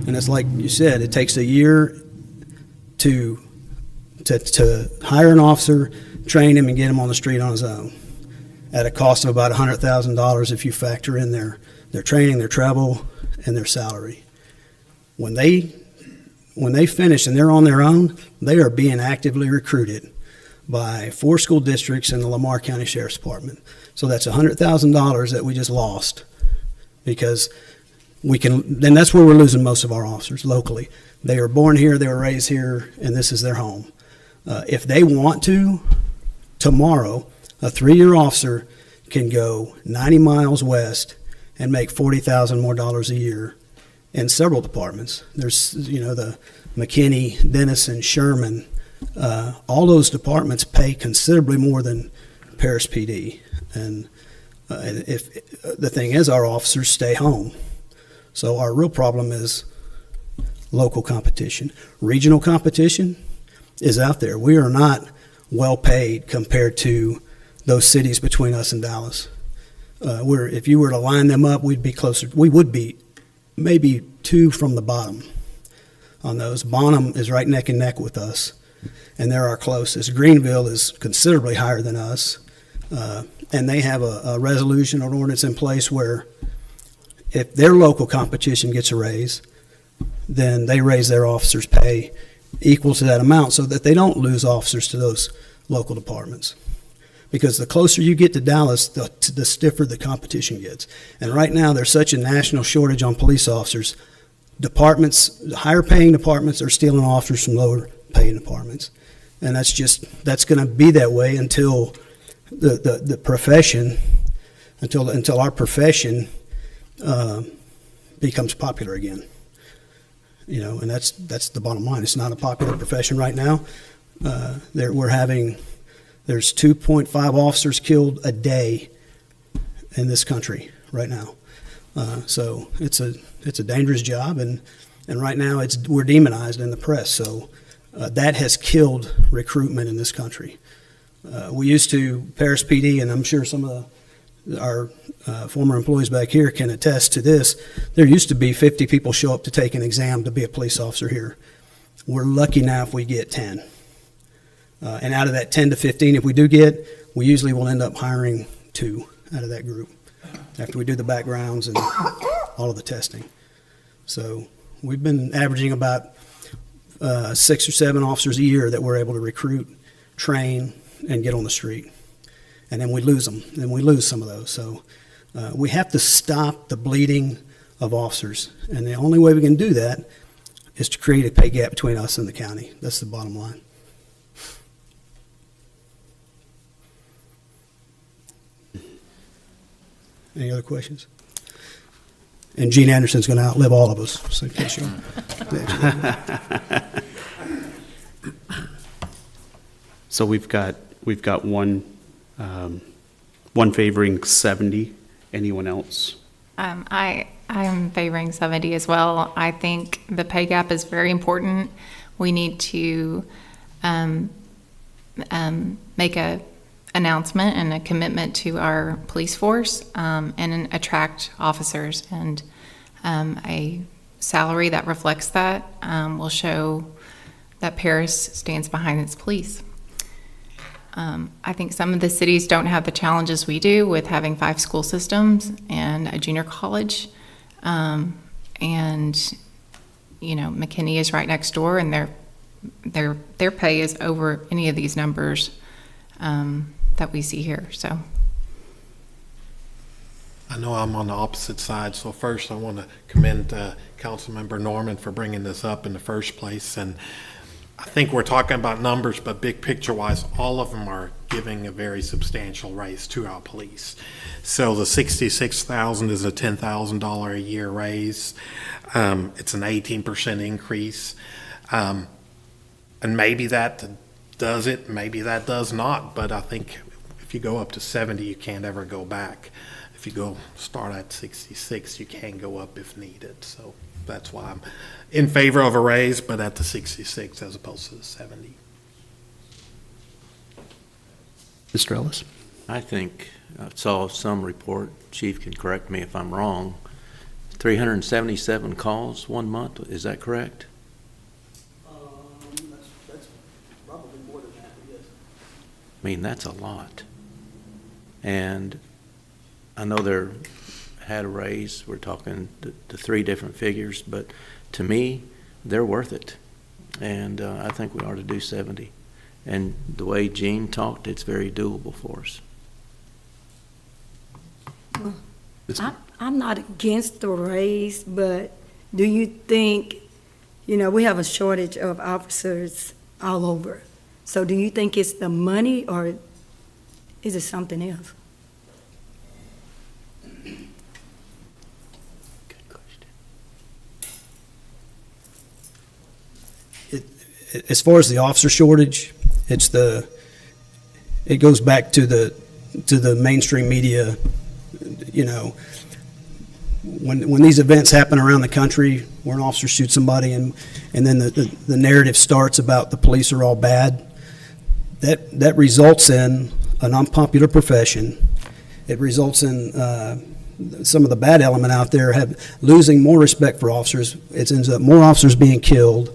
And it's like you said, it takes a year to hire an officer, train him, and get him on the street on his own at a cost of about $100,000 if you factor in their training, their travel, and their salary. When they finish and they're on their own, they are being actively recruited by 4 school districts and the Lamar County Sheriff's Department. So that's $100,000 that we just lost because then that's where we're losing most of our officers locally. They are born here, they were raised here, and this is their home. If they want to, tomorrow, a 3-year officer can go 90 miles west and make $40,000 more a year in several departments. There's, the McKinney, Denison, Sherman, all those departments pay considerably more than Paris PD. And if the thing is, our officers stay home. So our real problem is local competition. Regional competition is out there. We are not well paid compared to those cities between us and Dallas. If you were to line them up, we'd be closer. We would be maybe 2 from the bottom on those. Bonham is right neck and neck with us, and they're our closest. Greenville is considerably higher than us, and they have a resolution or an ordinance in place where if their local competition gets a raise, then they raise their officers' pay equal to that amount so that they don't lose officers to those local departments. Because the closer you get to Dallas, the stiffer the competition gets. And right now, there's such a national shortage on police officers. Departments, higher paying departments are stealing officers from lower paying departments. And that's going to be that way until the profession, until our profession becomes popular again. And that's the bottom line. It's not a popular profession right now. There's 2.5 officers killed a day in this country right now. So it's a dangerous job, and right now we're demonized in the press. So that has killed recruitment in this country. We used to, Paris PD, and I'm sure some of our former employees back here can attest to this, there used to be 50 people show up to take an exam to be a police officer here. We're lucky now if we get 10. And out of that 10 to 15, if we do get, we usually will end up hiring 2 out of that group after we do the backgrounds and all of the testing. So we've been averaging about 6 or 7 officers a year that we're able to recruit, train, and get on the street. And then we lose them, and we lose some of those. So we have to stop the bleeding of officers. And the only way we can do that is to create a pay gap between us and the county. That's the bottom line. Any other questions? And Gene Anderson's going to outlive all of us, so in case you So we've got one, one favoring 70. Anyone else? I am favoring 70 as well. I think the pay gap is very important. We need to make a announcement and a commitment to our police force and attract officers. And a salary that reflects that will show that Paris stands behind its police. I think some of the cities don't have the challenges we do with having 5 school systems and a junior college. And, you know, McKinney is right next door, and their pay is over any of these numbers that we see here, so. I know I'm on the opposite side, so first I want to commend Councilmember Norman for bringing this up in the first place. And I think we're talking about numbers, but big picture-wise, all of them are giving a very substantial raise to our police. So the $66,000 is a $10,000 a year raise. It's an 18% increase. And maybe that does it, maybe that does not, but I think if you go up to 70, you can't ever go back. If you start at 66, you can go up if needed. So that's why I'm in favor of a raise, but at the 66 as opposed to the 70. Mr. Ellis? I think I saw some report, Chief can correct me if I'm wrong, 377 calls 1 month, is that correct? That's probably more than that, yes. I mean, that's a lot. And I know they're had a raise, we're talking the 3 different figures, but to me, they're worth it. And I think we ought to do 70. And the way Gene talked, it's very doable for us. I'm not against the raise, but do you think, you know, we have a shortage of officers all over. So do you think it's the money or is it something else? Good question. As far as the officer shortage, it goes back to the mainstream media. You know, when these events happen around the country where an officer shoots somebody and then the narrative starts about the police are all bad, that results in an unpopular profession. It results in some of the bad element out there losing more respect for officers. It ends up more officers being killed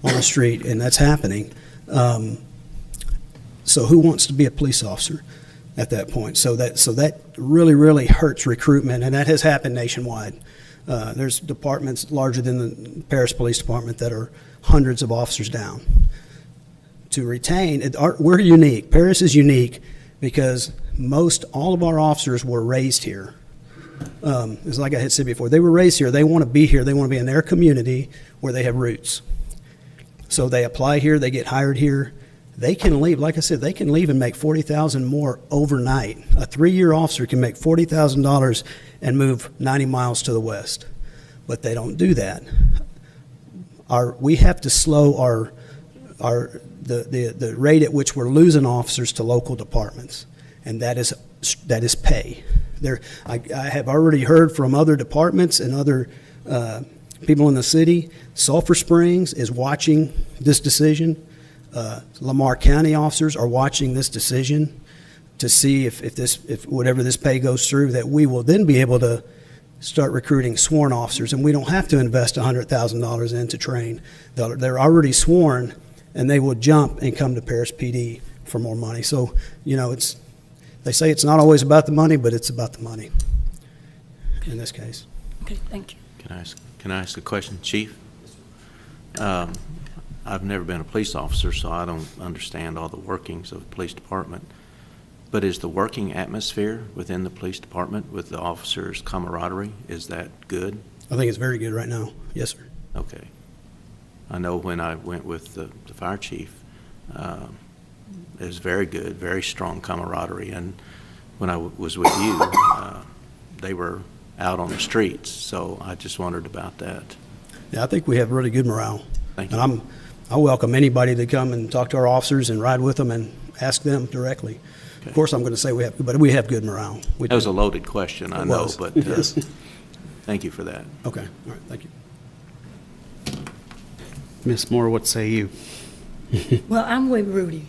on the street, and that's happening. So who wants to be a police officer at that point? So that really, really hurts recruitment, and that has happened nationwide. There's departments larger than the Paris Police Department that are hundreds of officers down. To retain, we're unique. Paris is unique because all of our officers were raised here. It's like I had said before, they were raised here. They want to be here. They want to be in their community where they have roots. So they apply here, they get hired here. They can leave, like I said, they can leave and make $40,000 more overnight. A 3-year officer can make $40,000 and move 90 miles to the west, but they don't do that. We have to slow the rate at which we're losing officers to local departments, and that is pay. I have already heard from other departments and other people in the city. Sulphur Springs is watching this decision. Lamar County officers are watching this decision to see if whatever this pay goes through, that we will then be able to start recruiting sworn officers, and we don't have to invest $100,000 in to train. They're already sworn, and they will jump and come to Paris PD for more money. So, you know, they say it's not always about the money, but it's about the money in this case. Okay, thank you. Can I ask a question, Chief? I've never been a police officer, so I don't understand all the workings of the police department. But is the working atmosphere within the police department with the officers' camaraderie, is that good? I think it's very good right now. Yes, sir. Okay. I know when I went with the fire chief, it was very good, very strong camaraderie. And when I was with you, they were out on the streets. So I just wondered about that. Yeah, I think we have really good morale. Thank you. And I welcome anybody to come and talk to our officers and ride with them and ask them directly. Of course, I'm going to say we have good morale. We That was do. a loaded question, I It know, was, but yes. thank you for that. Okay, all right, thank you. Ms. Moore, what say you? Well, I'm with Rudy.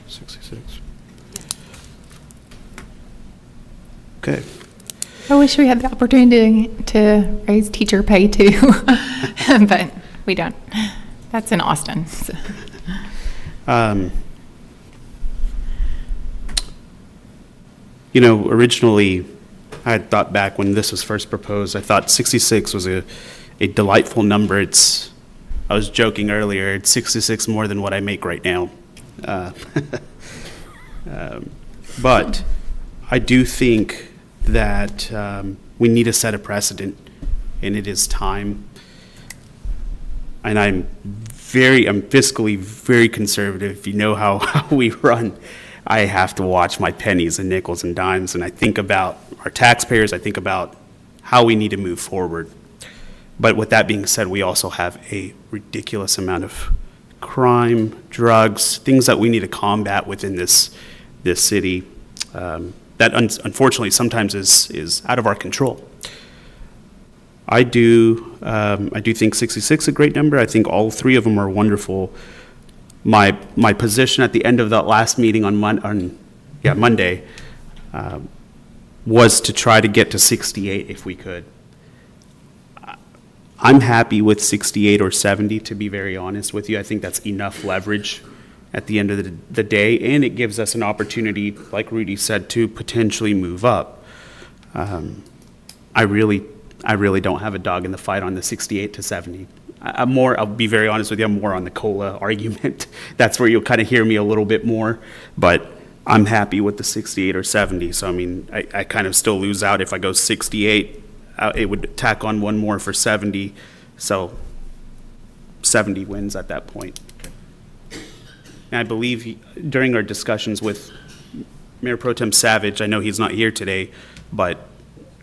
66. Okay. I wish we had the opportunity to raise teacher pay too, but we don't. That's in Austin. So. You know, originally, I had thought back when this was first proposed, I thought 66 was a delightful number. I was joking earlier, it's 66 more than what I make right now. But I do think that we need to set a precedent, and it is time. And I'm fiscally very conservative. If you know how we run, I have to watch my pennies and nickels and dimes, and I think about our taxpayers, I think about how we need to move forward. But with that being said, we also have a ridiculous amount of crime, drugs, things that we need to combat within this city that unfortunately sometimes is out of our control. I do think 66 is a great number. I think all three of them are wonderful. My position at the end of that last meeting on Monday was to try to get to 68 if we could. I'm happy with 68 or 70, to be very honest with you. I think that's enough leverage at the end of the day, and it gives us an opportunity, like Rudy said, to potentially move up. I really don't have a dog in the fight on the 68 to 70. I'll be very honest with you, I'm more on the COLA argument. That's where you'll kind of hear me a little bit more, but I'm happy with the 68 or 70. So, I mean, I kind of still lose out if I go 68. It would tack on one more for 70, so 70 wins at that point. And I believe during our discussions with Mayor Pro Tem Savage, I know he's not here today, but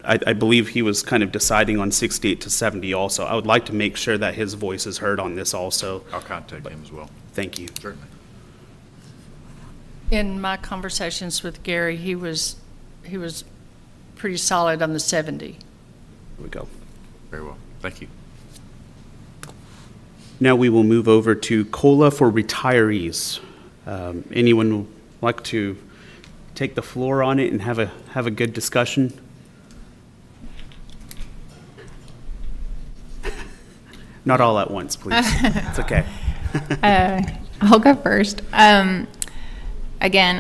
I believe he was kind of deciding on 68 to 70 also. I would like to make sure that his voice is heard on this also. I'll contact him as well. Thank you. Certainly. In my conversations with Gary, he was pretty solid on the 70. Here we go. Very well. Thank you. Now we will move over to COLA for retirees. Anyone would like to take the floor on it and have a good discussion? Not all at once, please. It's okay. I'll go first. Again,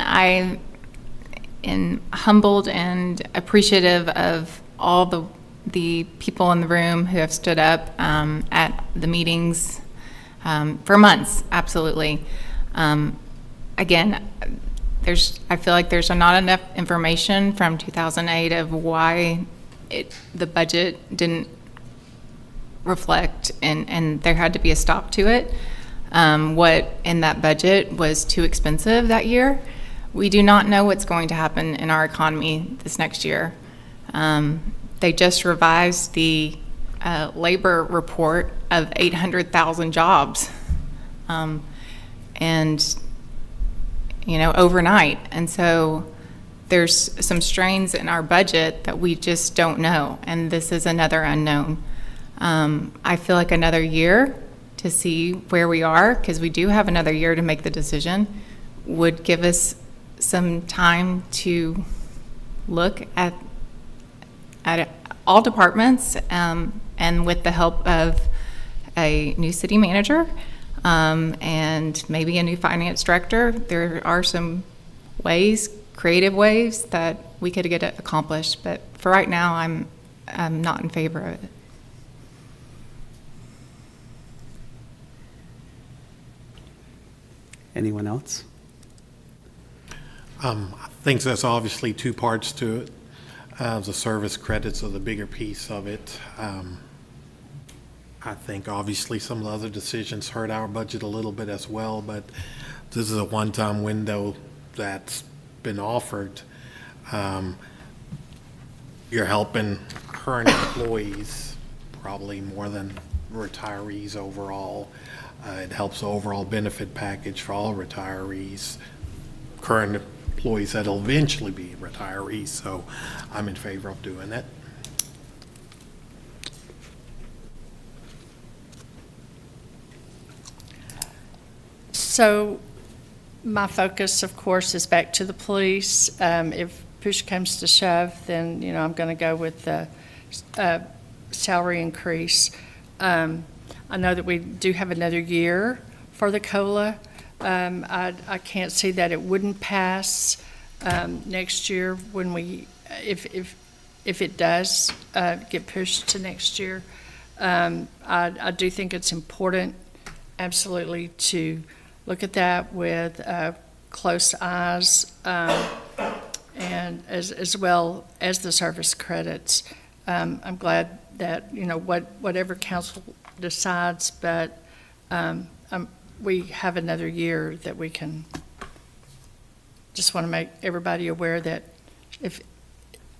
I am humbled and appreciative of all the people in the room who have stood up at the meetings for months, absolutely. Again, I feel like there's not enough information from 2008 of why the budget didn't reflect, and there had to be a stop to it. What in that budget was too expensive that year. We do not know what's going to happen in our economy this next year. They just revised the labor report of 800,000 jobs, and overnight. And so there's some strains in our budget that we just don't know, and this is another unknown. I feel like another year to see where we are, because we do have another year to make the decision, would give us some time to look at all departments, and with the help of a new city manager and maybe a new finance director, there are some creative ways that we could get it accomplished. But for right now, I'm not in favor of it. Anyone else? I think there's obviously two parts to it. The service credits are the bigger piece of it. I think obviously some of the other decisions hurt our budget a little bit as well, but this is a one-time window that's been offered. You're helping current employees probably more than retirees overall. It helps the overall benefit package for all retirees, current employees that'll eventually be retirees, so I'm in favor of doing it. So my focus, of course, is back to the police. If push comes to shove, then, you know, I'm going to go with the salary increase. I know that we do have another year for the COLA. I can't see that it wouldn't pass next year when if it does get pushed to next year. I do think it's important, absolutely, to look at that with close eyes, and as well as the service credits. I'm glad that, you know, whatever council decides, but we have another year that we can. Just want to make everybody aware that if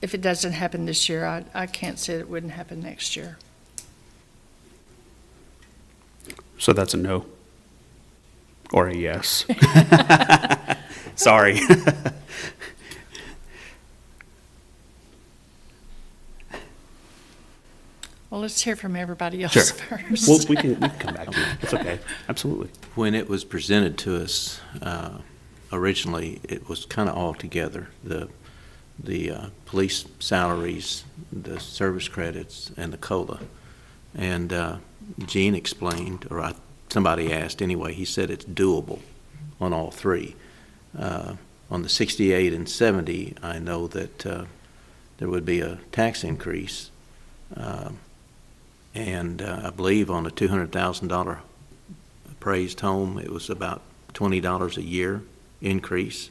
it doesn't happen this year, I can't say it wouldn't happen next year. So that's a no? Or a yes? Sorry. Well, let's hear from everybody else Sure. first. Well, we can come back to it. It's okay. Absolutely. When it was presented to us, originally, it was kind of all together. The police salaries, the service credits, and the COLA. And Gene explained, or somebody asked anyway, he said it's doable on all three. On the 68 and 70, I know that there would be a tax increase. And I believe on a $200,000 appraised home, it was about $20 a year increase.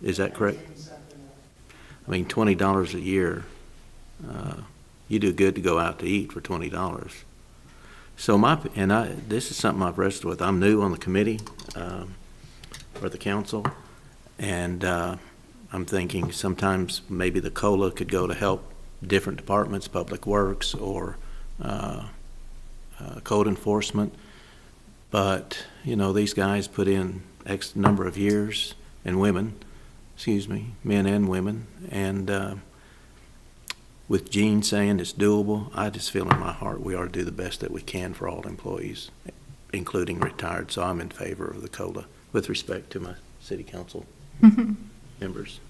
Is that correct? I mean, $20 a year, you do good to go out to eat for $20. So this is something I've wrestled with. I'm new on the committee for the council, and I'm thinking sometimes maybe the COLA could go to help different departments, public works or code enforcement. But, you know, these guys put in X number of years, and women, men and women, and with Gene saying it's doable, I just feel in my heart we ought to do the best that we can for all employees, including retired. So I'm in favor of the COLA with respect to my city council members.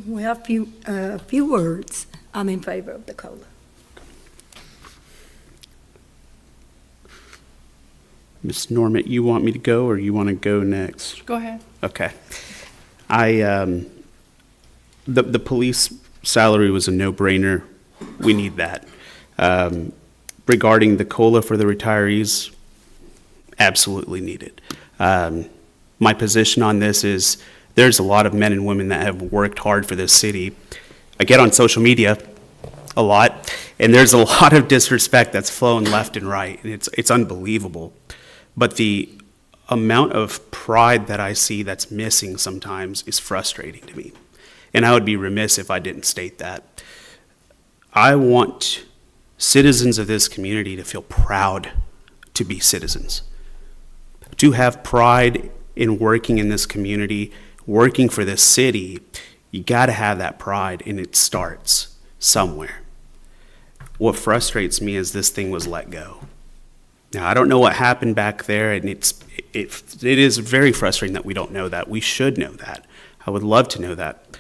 Well, a few words. I'm in favor of the COLA. Ms. Normant, you want me to go or you want to go next? Go ahead. Okay. The police salary was a no-brainer. We need that. Regarding the COLA for the retirees, absolutely needed. My position on this is there's a lot of men and women that have worked hard for this city. I get on social media a lot, and there's a lot of disrespect that's flowing left and right, and it's unbelievable. But the amount of pride that I see that's missing sometimes is frustrating to me. And I would be remiss if I didn't state that. I want citizens of this community to feel proud to be citizens, to have pride in working in this community, working for this city. You got to have that pride, and it starts somewhere. What frustrates me is this thing was let go. Now, I don't know what happened back there, and it is very frustrating that we don't know that. We should know that. I would love to know that.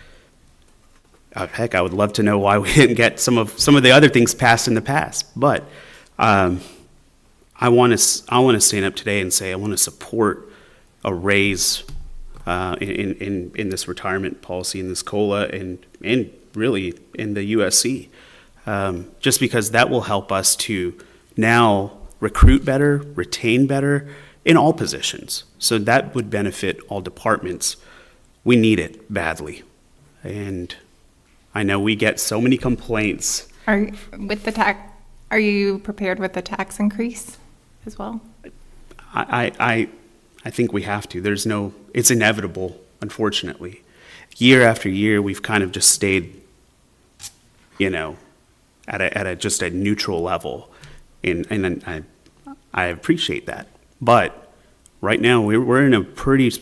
Heck, I would love to know why we didn't get some of the other things passed in the past. But I want to stand up today and say I want to support a raise in this retirement policy, in this COLA, and really in the USC, just because that will help us to now recruit better, retain better in all positions. So that would benefit all departments. We need it badly. And I know we get so many complaints. Are you prepared with the tax increase as well? I think we have to. It's inevitable, unfortunately. Year after year, we've kind of just stayed, at a just a neutral level. And I appreciate that. But right now, we're in a pretty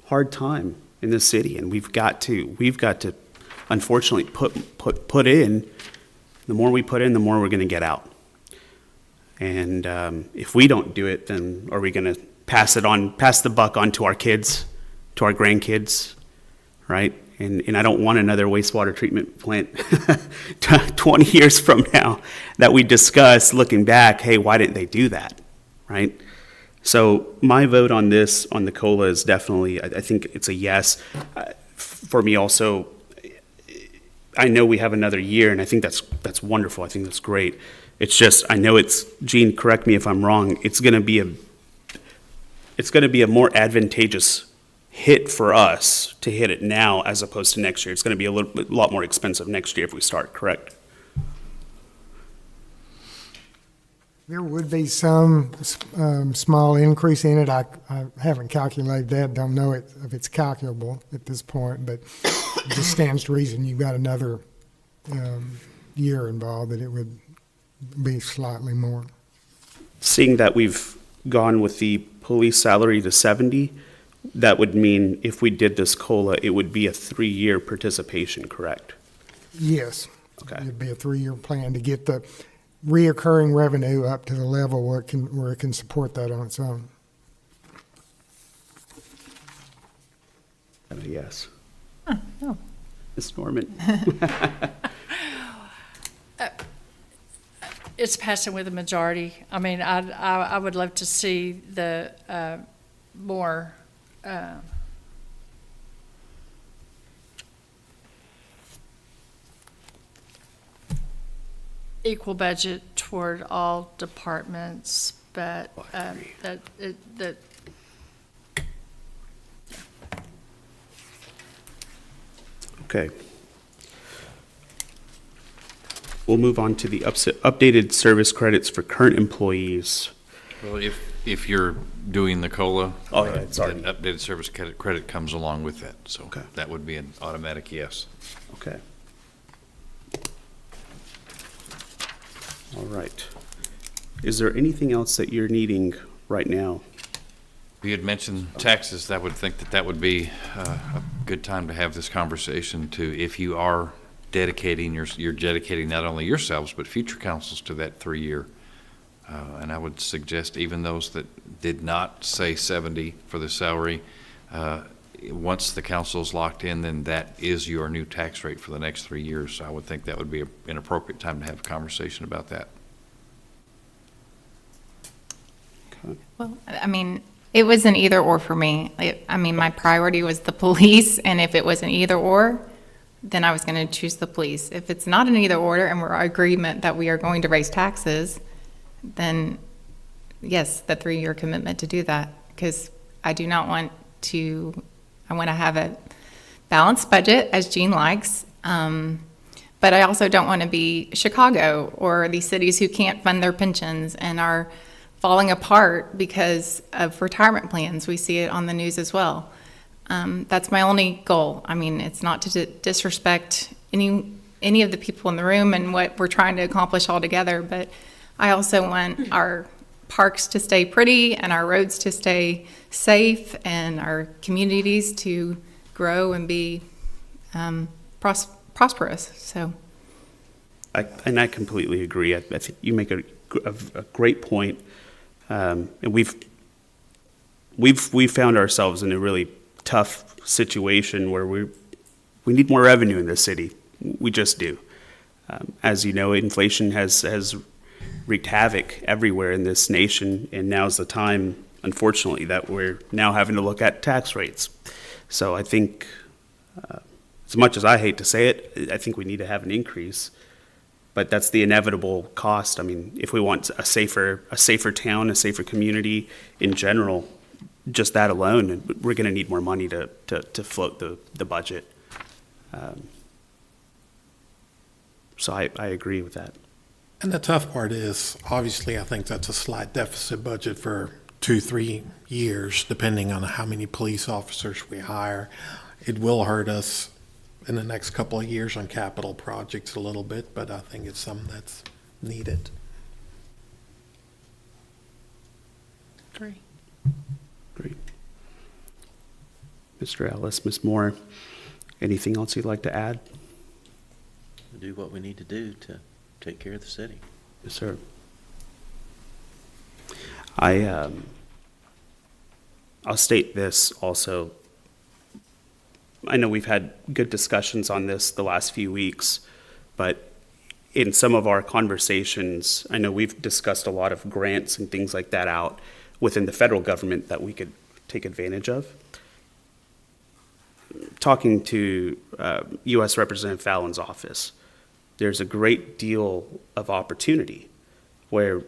hard time in this city, and we've got to unfortunately put in. The more we put in, the more we're going to get out. And if we don't do it, then are we going to pass the buck on to our kids, to our grandkids, right? And I don't want another wastewater treatment plant 20 years from now that we discuss looking back, hey, why didn't they do that, right? So my vote on this, on the COLA, is definitely, I think it's a yes. For me also, I know we have another year, and I think that's wonderful. I think that's great. It's just, I know Gene, correct me if I'm wrong, it's going to be a more advantageous hit for us to hit it now as opposed to next year. It's going to be a lot more expensive next year if we start, correct? There would be some small increase in it. I haven't calculated that, don't know if it's calculable at this point, but it just stands to reason you've got another year involved that it would be slightly more. Seeing that we've gone with the police salary to 70, that would mean if we did this COLA, it would be a 3-year participation, correct? Yes. Okay. It'd be a 3-year plan to get the reoccurring revenue up to the level where it can support that on its own. Yes. No. Ms. Norman. It's passing with a majority. I mean, I would love to see the more equal budget toward all departments, but that Okay. We'll move on to the updated service credits for current employees. Well, if you're doing the COLA, Oh, yeah, it's already- then updated service credit comes along with that, so Okay. that would be an automatic yes. Okay. All right. Is there anything else that you're needing right now? If you had mentioned taxes, I would think that would be a good time to have this conversation to, if you are dedicating, you're dedicating not only yourselves, but future councils to that 3-year. And I would suggest even those that did not say 70 for the salary, once the council's locked in, then that is your new tax rate for the next 3 years. So I would think that would be an appropriate time to have a conversation about that. Okay. Well, I mean, it was an either or for me. I mean, my priority was the police, and if it was an either or, then I was going to choose the police. If it's not an either or, and we're in agreement that we are going to raise taxes, then yes, the 3-year commitment to do that, because I do not want to, I want to have a balanced budget, as Gene likes, but I also don't want to be Chicago or these cities who can't fund their pensions and are falling apart because of retirement plans. We see it on the news as well. That's my only goal. I mean, it's not to disrespect any of the people in the room and what we're trying to accomplish all together, but I also want our parks to stay pretty and our roads to stay safe and our communities to grow and be prosperous. So, I completely agree. I think you make a great point. And we've found ourselves in a really tough situation where we need more revenue in this city. We just do. As you know, inflation has wreaked havoc everywhere in this nation, and now's the time, unfortunately, that we're now having to look at tax rates. So I think, as much as I hate to say it, I think we need to have an increase. But that's the inevitable cost. I mean, if we want a safer town, a safer community in general, just that alone, we're going to need more money to float the budget. So I agree with that. And the tough part is, obviously, I think that's a slight deficit budget for 2-3 years, depending on how many police officers we hire. It will hurt us in the next couple of years on capital projects a little bit, but I think it's something that's needed. Agree. Great. Mr. Ellis, Ms. Moore, anything else you'd like to add? Do what we need to do to take care of the city. Yes, sir. I'll state this also. I know we've had good discussions on this the last few weeks, but in some of our conversations, I know we've discussed a lot of grants and things like that out within the federal government that we could take advantage of. Talking to U.S. Representative Fallon's office, there's a great deal of opportunity where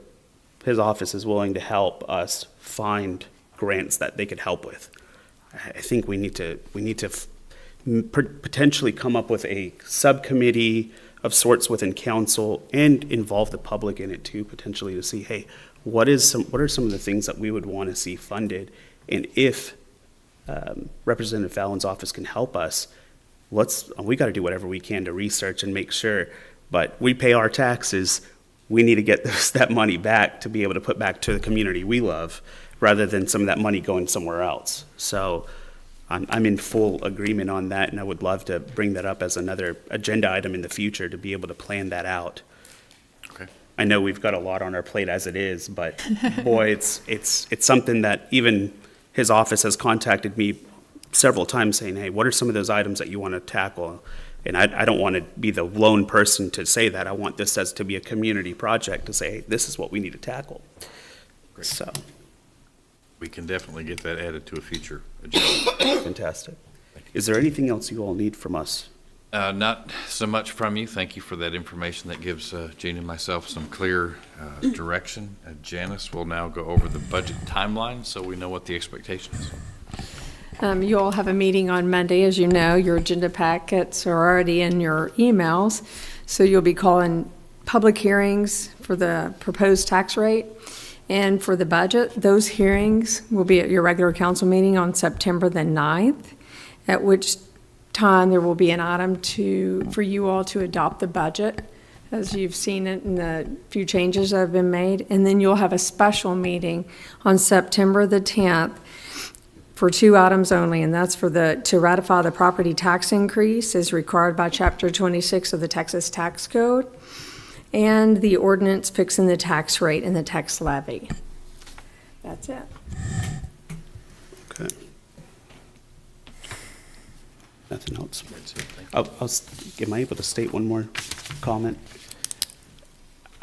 his office is willing to help us find grants that they could help with. I think we need to potentially come up with a subcommittee of sorts within council and involve the public in it too, potentially, to see, hey, what are some of the things that we would want to see funded, and if Representative Fallon's office can help us, we got to do whatever we can to research and make sure. But we pay our taxes. We need to get that money back to be able to put back to the community we love, rather than some of that money going somewhere else. So I'm in full agreement on that, and I would love to bring that up as another agenda item in the future to be able to plan that out. Okay. I know we've got a lot on our plate as it is, but boy, it's something that even his office has contacted me several times saying, hey, what are some of those items that you want to tackle? And I don't want to be the lone person to say that. I want this to be a community project to say, hey, this is what we need to tackle. Great. So. We can definitely get that added to a future agenda. Fantastic. Is there anything else you all need from us? Not so much from you. Thank you for that information. That gives Gene and myself some clear direction. Janice will now go over the budget timeline so we know what the expectation is. You all have a meeting on Monday, as you know. Your agenda packets are already in your emails. So you'll be calling public hearings for the proposed tax rate and for the budget. Those hearings will be at your regular council meeting on September the 9th, at which time there will be an item for you all to adopt the budget, as you've seen it in the few changes that have been made. And then you'll have a special meeting on September the 10th for 2 items only, and that's to ratify the property tax increase as required by Chapter 26 of the Texas Tax Code, and the ordinance fixing the tax rate and the tax levy. That's it. Okay. Nothing else? Am I able to state one more comment?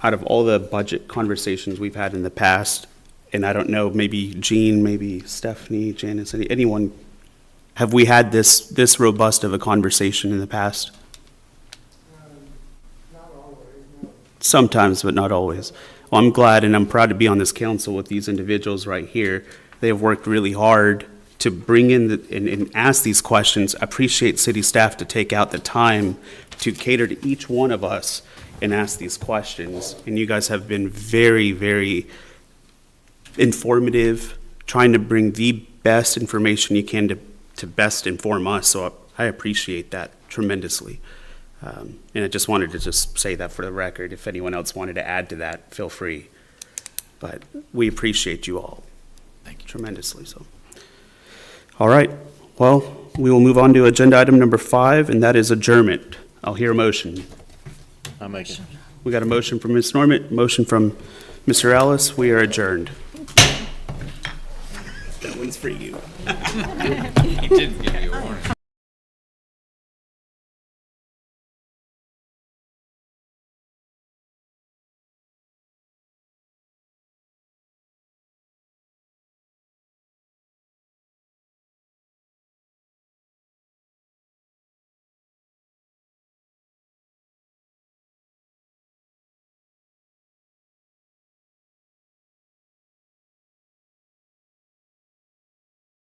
Out of all the budget conversations we've had in the past, and I don't know, maybe Gene, maybe Stephanie, Janice, anyone, have we had this robust of a conversation in the past? Not always, no. Sometimes, but not always. Well, I'm glad and I'm proud to be on this council with these individuals right here. They have worked really hard to bring in and ask these questions. Appreciate city staff to take out the time to cater to each one of us and ask these questions. And you guys have been very, very informative, trying to bring the best information you can to best inform us. So I appreciate that tremendously. And I just wanted to just say that for the record. If anyone else wanted to add to that, feel free. But we appreciate you all. Thank you tremendously. So, all right. Well, we will move on to agenda item number 5, and that is adjournment. I'll hear a motion. I'll make it. We got a motion from Ms. Norman, motion from Mr. Ellis. We are adjourned. That one's for you. He did give you a warning.